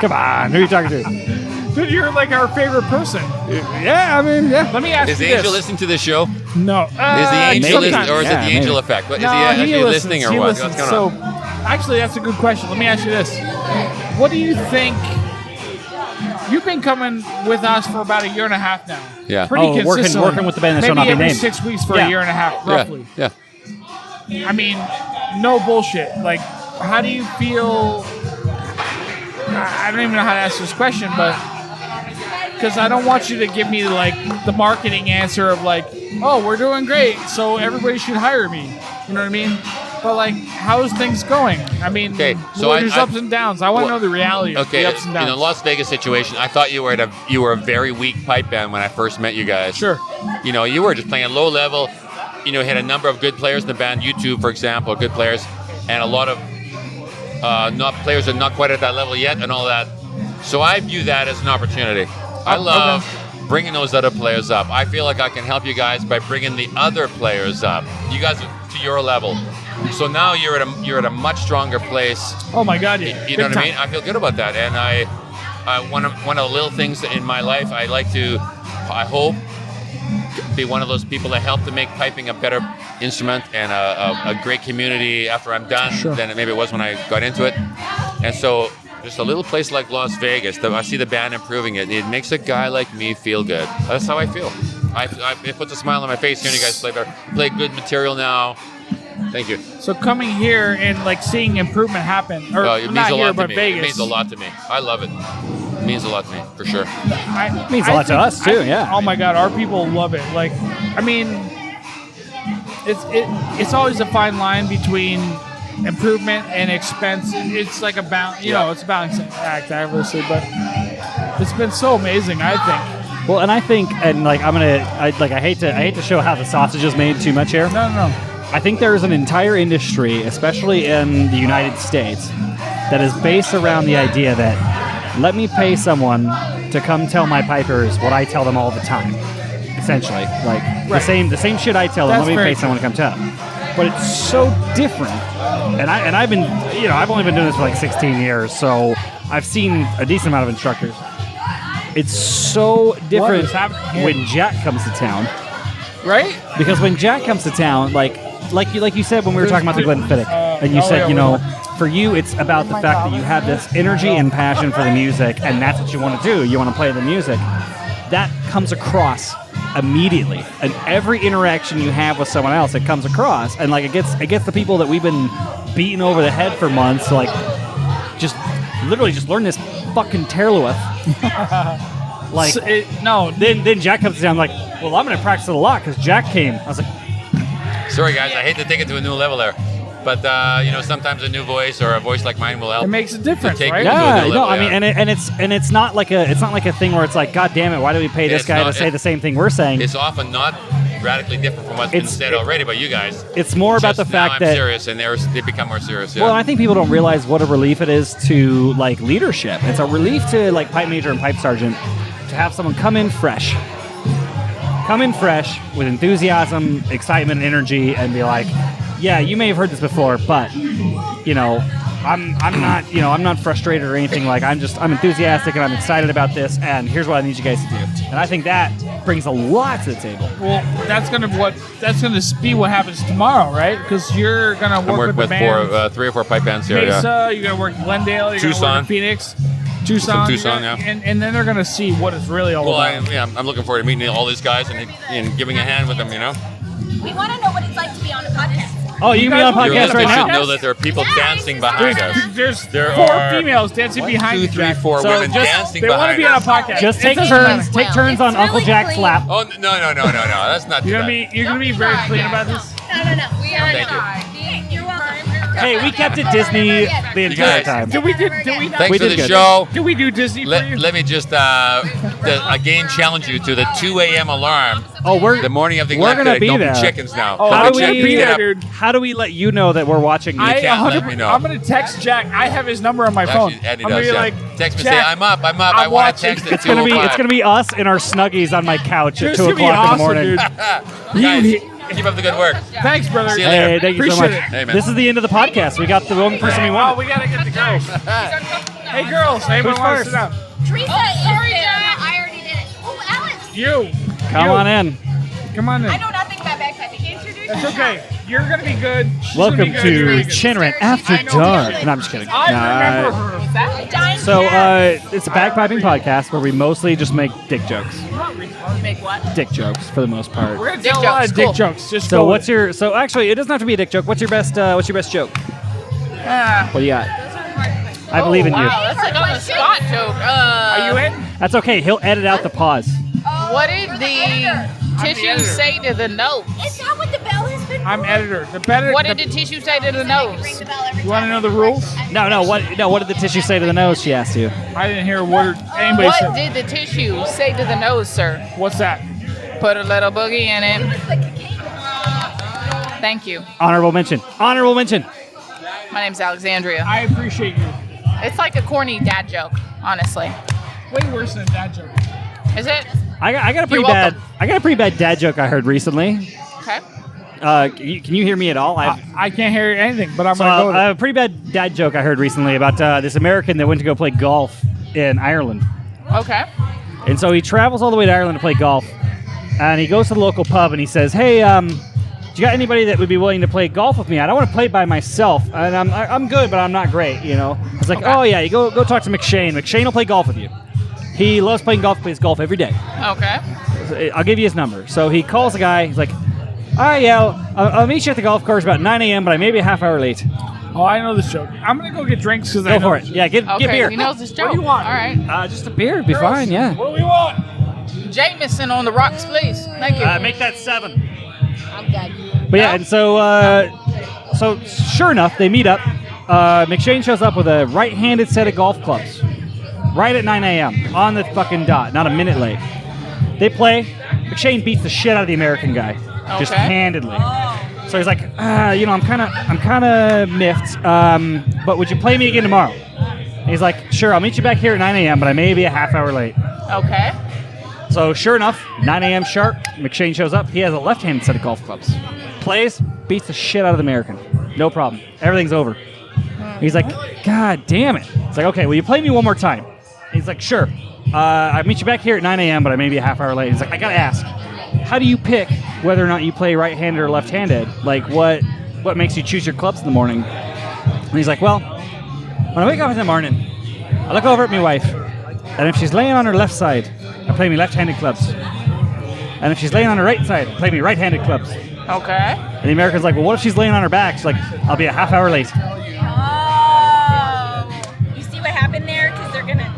Come on, who are you talking to? Dude, you're like our favorite person. Yeah, I mean, yeah. Let me ask Is you the angel this. listening to this show? No. Is the angel listening, or is it the maybe. angel effect? What, No, is he actually he listens, listening, or he what? listens. What's going So, on? actually, that's a good question. Let me ask you this: what do you think? You've been coming with us for about a year and a half now. Yeah. Pretty consistently. working with the band that shall Maybe not be every named. 6 weeks for Yeah. a year and a half, roughly. Yeah. I mean, no bullshit. Like, how do you feel? I don't even know how to ask this question, but because I don't want you to give me like the marketing answer of like, oh, we're doing great, so everybody should hire me. You know what I mean? But like, how's things going? I mean, Okay, so there's ups and downs. I want to know the reality of Okay, the ups and in downs. the Las Vegas situation, I thought you were a very weak pipe band when I first met you guys. Sure. You know, you were just playing low level. You know, had a number of good players in the band. You two, for example, good players, and a lot of not players that are not quite at that level yet, and all that. So I view that as an opportunity. I love bringing those other players up. I feel like I can help you guys by bringing the other players up. You guys are to your level. So now you're at a much stronger place. Oh my God, yeah. You know Big what I mean? time. I feel good about that, and I one of the little things in my life I like to, I hope, be one of those people that help to make piping a better instrument and a great community after I'm done than maybe it was when I got into it. And so just a little place like Las Vegas, I see the band improving it. It makes a guy like me feel good. That's how I feel. It puts a smile on my face hearing you guys play good material now. Thank you. So coming here and like seeing improvement happen, or It means not a here lot to but me. Vegas. It means a lot to me. I love it. It means a lot to me, for sure. It means a lot to us, too, yeah. Oh my God, our people love it. Like, I mean, it's always a fine line between improvement and expense. It's like a balance, you know, it's a balancing act, obviously, but it's been so amazing, I think. Well, and I think, and like I hate to show how the sausage is made too much here. No. I think there is an entire industry, especially in the United States, that is based around the idea that let me pay someone to come tell my pipers what I tell them all the time. Essentially, like the same shit I tell them. That's Let me very pay someone to come tell. But it's so different, and I've been, you know, I've only been doing this for like 16 years, so I've seen a decent amount of instructors. It's so different is happening here? when Jack comes to town. Right? Because when Jack comes to town, like you said when we were talking about the Glenfiddich, and you said, yeah, you know, for you it's about the fact that you have this energy and passion for the music, and that's what you want to do. You want to play the music. That comes across immediately, and every interaction you have with someone else, it comes across, and like it gets the people that we've been beating over the head for months, like just literally just learn this fucking Terluith. Like then Jack comes down like, well, I'm gonna practice it a lot because Jack came. I was like, Sorry, guys, I hate to take it to a new level there. But, you know, sometimes a new voice or a voice like mine will help. It makes a difference, to take right? it to a yeah, new no, level, I mean, and it's not like a thing where it's like, God damn it, why do we pay this It's guy not- to say the same thing we're saying? It's often not radically different from what's been said already by you guys. It's more about Just the fact now I'm that serious, and they become more serious. Yeah. Well, I think people don't realize what a relief it is to like leadership. It's a relief to like pipe major and pipe sergeant to have someone come in fresh with enthusiasm, excitement, and energy, and be like, yeah, you may have heard this before, but you know, I'm not frustrated or anything. Like I'm enthusiastic and I'm excited about this, and here's what I need you guys to do. And I think that brings a lot to the table. Well, that's gonna be what happens tomorrow, right? Because you're gonna I'm work working with with the band. 3 or 4 pipe bands here. Mesa, Yeah. you're gonna work Glendale, you're Tucson. gonna work in Phoenix, Tucson, Tucson, you're gonna- yeah. and then they're gonna see what it's really all Well, about. I'm looking forward to meeting all these guys and giving a hand with them. You know. We want to know what it's like to be on a podcast. Oh, you can be on a You're podcast right You should now. know that there are people dancing behind us. There's There 4 are females dancing 1, behind 2, you, 3, Jack. 4 So women just- dancing They want to behind be on a us. podcast. Just It take doesn't turns. matter. Take turns on It's Uncle really Jack's clean. lap. Oh no! That's not too You're bad. gonna be very clean about this. No. We are Thank you. not. You're welcome. Hey, we kept it Disney the entire guys, time. Did we not? Thanks We for did the good. show. Did we do Disney for you? Let me just again challenge you to the 2 a.m. alarm. Oh, The morning of the we're gonna Olympics. be Don't there. be chickens now. Oh, How Don't do be we- chickens. be Get there, up. dude. How do we let you know that we're watching you? I can't let 100%. me know. I'm gonna text Jack. I have his number on my phone. Actually, Andy I'm does, gonna be yeah. like, Text me, Jack, say, I'm up. I I'm want to watching. text at It's gonna be 2:05. us in our snuggies on my couch at This 2 could be o'clock in the awesome, morning. dude. Guys, keep up the good work. Thanks, brother. See you Hey, later. thank you so Appreciate much. it. Hey, man. This is the end of the podcast. We got the one person we Oh, want. we gotta get the girls. Hey, girls. Anyone Who's want to first? sit down? Teresa sorry, I already did it. Oh, Alex. You. Come You. on in. Come on in. I know nothing about bagpiping. Introduce That's okay. You're gonna be good. She's Welcome gonna be good. You're gonna to be good. Chinran After I know Dark. Dylan. No, I'm just kidding. I remember Nah. her. So it's a bagpiping podcast where we mostly just make dick jokes. Make what? Dick jokes for the most part. We're gonna Dick tell a lot jokes, of dick cool. jokes. Just So go what's with your? So actually, it doesn't have to be a dick joke. What's your best joke? What do you got? I believe in you. Wow, that's like on the spot joke. it. Are you in? That's okay. He'll edit out the pause. What did the tissue say to the nose? Is that what the bell has been? I'm editor. The better. What did the tissue say to the nose? You want to know the rules? No. What did the tissue say to the nose? She asked you. I didn't hear a word anybody What said. did the tissue say to the nose, sir? What's that? Put a little boogie in it. Thank you. Honorable mention. Honorable mention. My name's Alexandria. I appreciate you. It's like a corny dad joke, honestly. Way worse than that joke. Is it? I got a pretty You're bad. welcome. I got a pretty bad dad joke I heard recently. Okay. Can you hear me at all? I can't hear anything, but I'm So, gonna go with I it. have a pretty bad dad joke I heard recently about this American that went to go play golf in Ireland. Okay. And so he travels all the way to Ireland to play golf. And he goes to the local pub and he says, "Hey, do you got anybody that would be willing to play golf with me? I don't want to play by myself, and I'm good, but I'm not great, you know." I was like, Okay. "Oh yeah, you go talk to McShane. McShane will play golf with you. He loves playing golf. Plays golf every day. Okay. I'll give you his number." So he calls the guy. He's like, "All right, yeah, I'll meet you at the golf course about 9 a.m., but I may be a half hour late. Oh, I know this joke. I'm gonna go get drinks because I Go know for it. this Yeah, get Okay. beer. He knows this joke. What do you want? All right. Just a beer would be Girls, fine. Yeah. What do we want? Jameson on the rocks, please. Thank you. Make that 7. I'm done. But yeah, and so sure enough, they meet up. McShane shows up with a right-handed set of golf clubs, right at 9 a.m. on the fucking dot, not a minute late. They play. McShane beats the shit out of the American guy, just Okay. handedly. So he's like, I'm kind of miffed. But would you play me again tomorrow? And he's like, sure, I'll meet you back here at 9 a.m., but I may be a half hour late. Okay. So sure enough, 9 a.m. sharp, McShane shows up. He has a left-handed set of golf clubs. Plays, beats the shit out of the American. No problem. Everything's over. He's like, God damn it. It's like, okay, will you play me one more time? He's like, sure. I'll meet you back here at 9 a.m., but I may be a half hour late. He's like, I gotta ask, how do you pick whether or not you play right-handed or left-handed? Like, what makes you choose your clubs in the morning? And he's like, well, when I wake up in the morning, I look over at my wife, and if she's laying on her left side, I play me left-handed clubs. And if she's laying on her right side, I play me right-handed clubs. Okay. And the American's like, well, what if she's laying on her back? She's like, I'll be a half hour late. You see what happened there? Because they're gonna.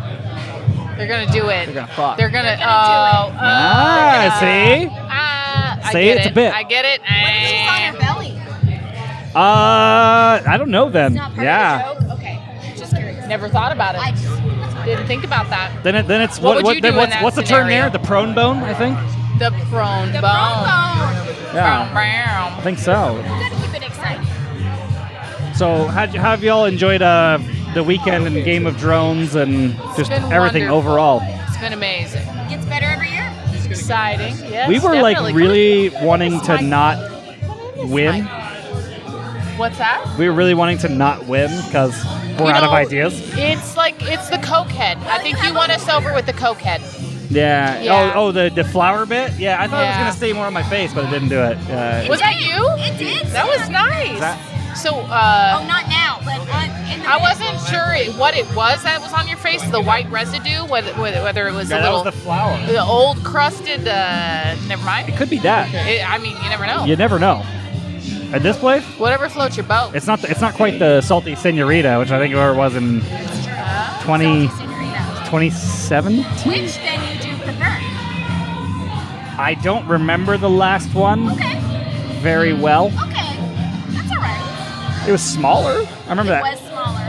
They're gonna do it. They're gonna fuck. They're gonna. See? I See, get it's it. a bit. I get it. She's on her belly. I don't know then. Not part Yeah. of the joke? Okay. Just curious. Never thought about I it. just. Didn't think about that. Then it's What would you do in what's that what's the term scenario? there? The prone bone, I think. The prone The bone. Bronco. Yeah, Brown. I think so. Gotta keep it exciting. So how have y'all enjoyed the weekend and Game of Drones and just been everything wonderful. overall? It's been amazing. Gets better every year. It's exciting. Yes. We were like definitely. really wanting to not win. What's that? We were really wanting to not win because we're You out of know, ideas. It's the coke head. I think you won us over with the coke head. Yeah. Yeah. Oh, the flower bit. Yeah, I thought it was Yeah. gonna stay more on my face, but it didn't do it. Was that you? It did. That was nice. That- So, Oh, not now, but in the I wasn't sure what it was that was on your face, the white residue, whether it was Yeah, a that little, was the flower. the old crusted, never mind. It could be that. I mean, you never know. You never know. At this place, Whatever floats your boat. it's not quite the salty senorita, which I think it was in 2017. Which then you do prefer? I don't remember the last one Okay. very well. Okay. That's all right. It was smaller. I remember It that. was smaller.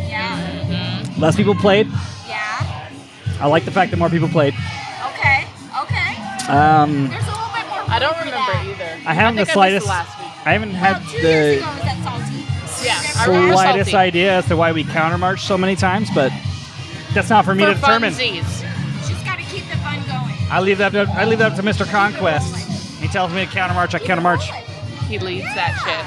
Yeah. Less people played. Yeah. I like the fact that more people played. Okay. Okay. There's a little bit more. I don't room for remember that. either. I haven't think the I missed slightest. last week. I haven't had Well, 2 years the ago was that salty. Yeah, I remember slightest salty. idea as to why we countermarched so many times, but that's not for me For to determine. funsies. Just got to keep the fun going. I leave that up to Mr. Conquest. He tells me to countermarch. I countermarch. He leads that shit.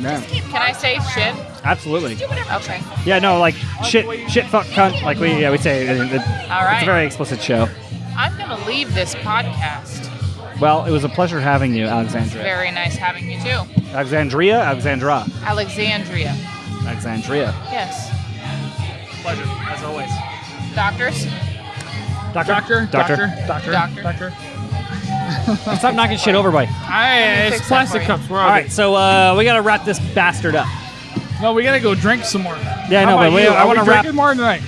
Yeah, Can I say shit? absolutely. Okay. Yeah, no, like shit, fuck, cunt. Like we say. It's All right. a very explicit show. I'm gonna leave this podcast. Well, it was a pleasure having you, Alexandria. Very nice having you too. Alexandria. Alexandria. Alexandria. Yes. Pleasure, as always. Doctors. Doctor. Stop knocking shit over, boy. It's fix that plastic for you. cups. We're All right, so we gotta wrap this bastard up. No, we gotta go drink some more. Yeah, I know, How but about we- you? I Are wanna we wrap- drinking more tonight.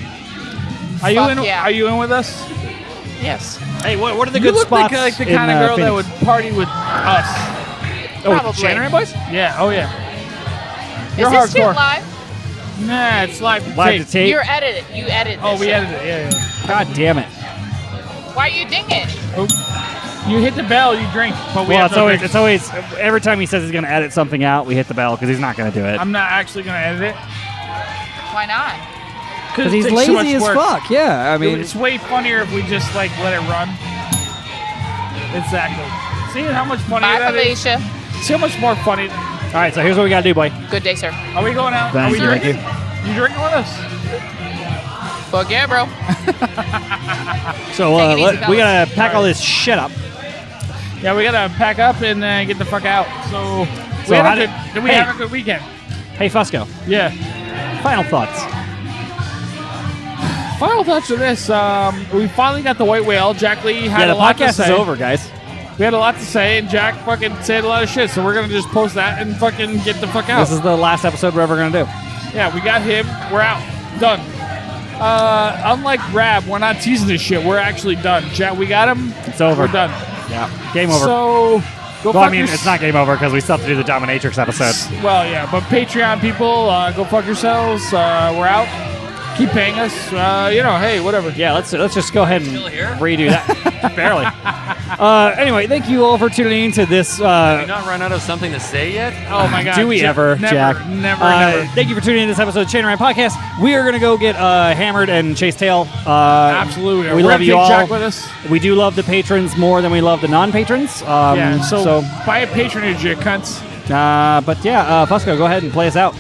Are you Fuck in? yeah. Are you in with us? Yes. Hey, what are the You good look spots? like the in, kind of girl that Phoenix? would party with us. Oh, with Probably. January boys? Yeah. Oh yeah. Is You're this shit hardcore. live? Nah, it's live. Live to tape. tape. You're edited. You edit. Oh, this we shit. edited it. Yeah. God damn it. Why you ding it? Oh. You hit the bell, you drink. But we Well, have to drink. it's always every time he says he's gonna edit something out, we hit the bell because he's not gonna do it. I'm not actually gonna edit it Why not? Because he's it takes too much lazy as work. fuck. Yeah, I mean, It's way funnier if we just like let it run. Exactly. See how much funnier Bye, that is? Felicia. See how much more funny. all right. So here's what we gotta do, boy. Good day, sir. Are we going out? Thank Are we you. drinking? You drinking with us? Fuck yeah, bro. So Take it easy, we fellas. gotta pack all this shit up. Yeah, we gotta pack up and get the fuck out. So So how did we hey. have a good weekend? Hey, Fusco. Yeah. Final thoughts. Final thoughts of this. We finally got the white whale. Jack Lee had Yeah, a the lot to podcast say. is over, guys. We had a lot to say, and Jack fucking said a lot of shit. So we're gonna just post that and fucking get the fuck out. This is the last episode we're ever gonna do. Yeah, we got him. We're out. Done. Unlike Rab, we're not teasing this shit. We're actually done. Jack, we got him. It's over. We're done. Yeah, game over. So, go well, I fuck mean, your- it's not game over because we still have to do the Dominatrix episode. Well, yeah, but Patreon people, go fuck yourselves. We're out. Keep paying us. Hey, whatever. Yeah, let's just go ahead and redo that. Barely. Anyway, thank you all for tuning in to this. Did you not run out of something to say yet? Oh my God. Do we ever, never, Jack? Never. Thank you for tuning in to this episode of Chain Ryan Podcast. We are going to go get hammered and chase tail. Absolutely. We We're love gonna you take all. Jack with us. We do love the patrons more than we love the non-patrons. So buy a patronage, you cunts. But yeah, Fusco, go ahead and play us out.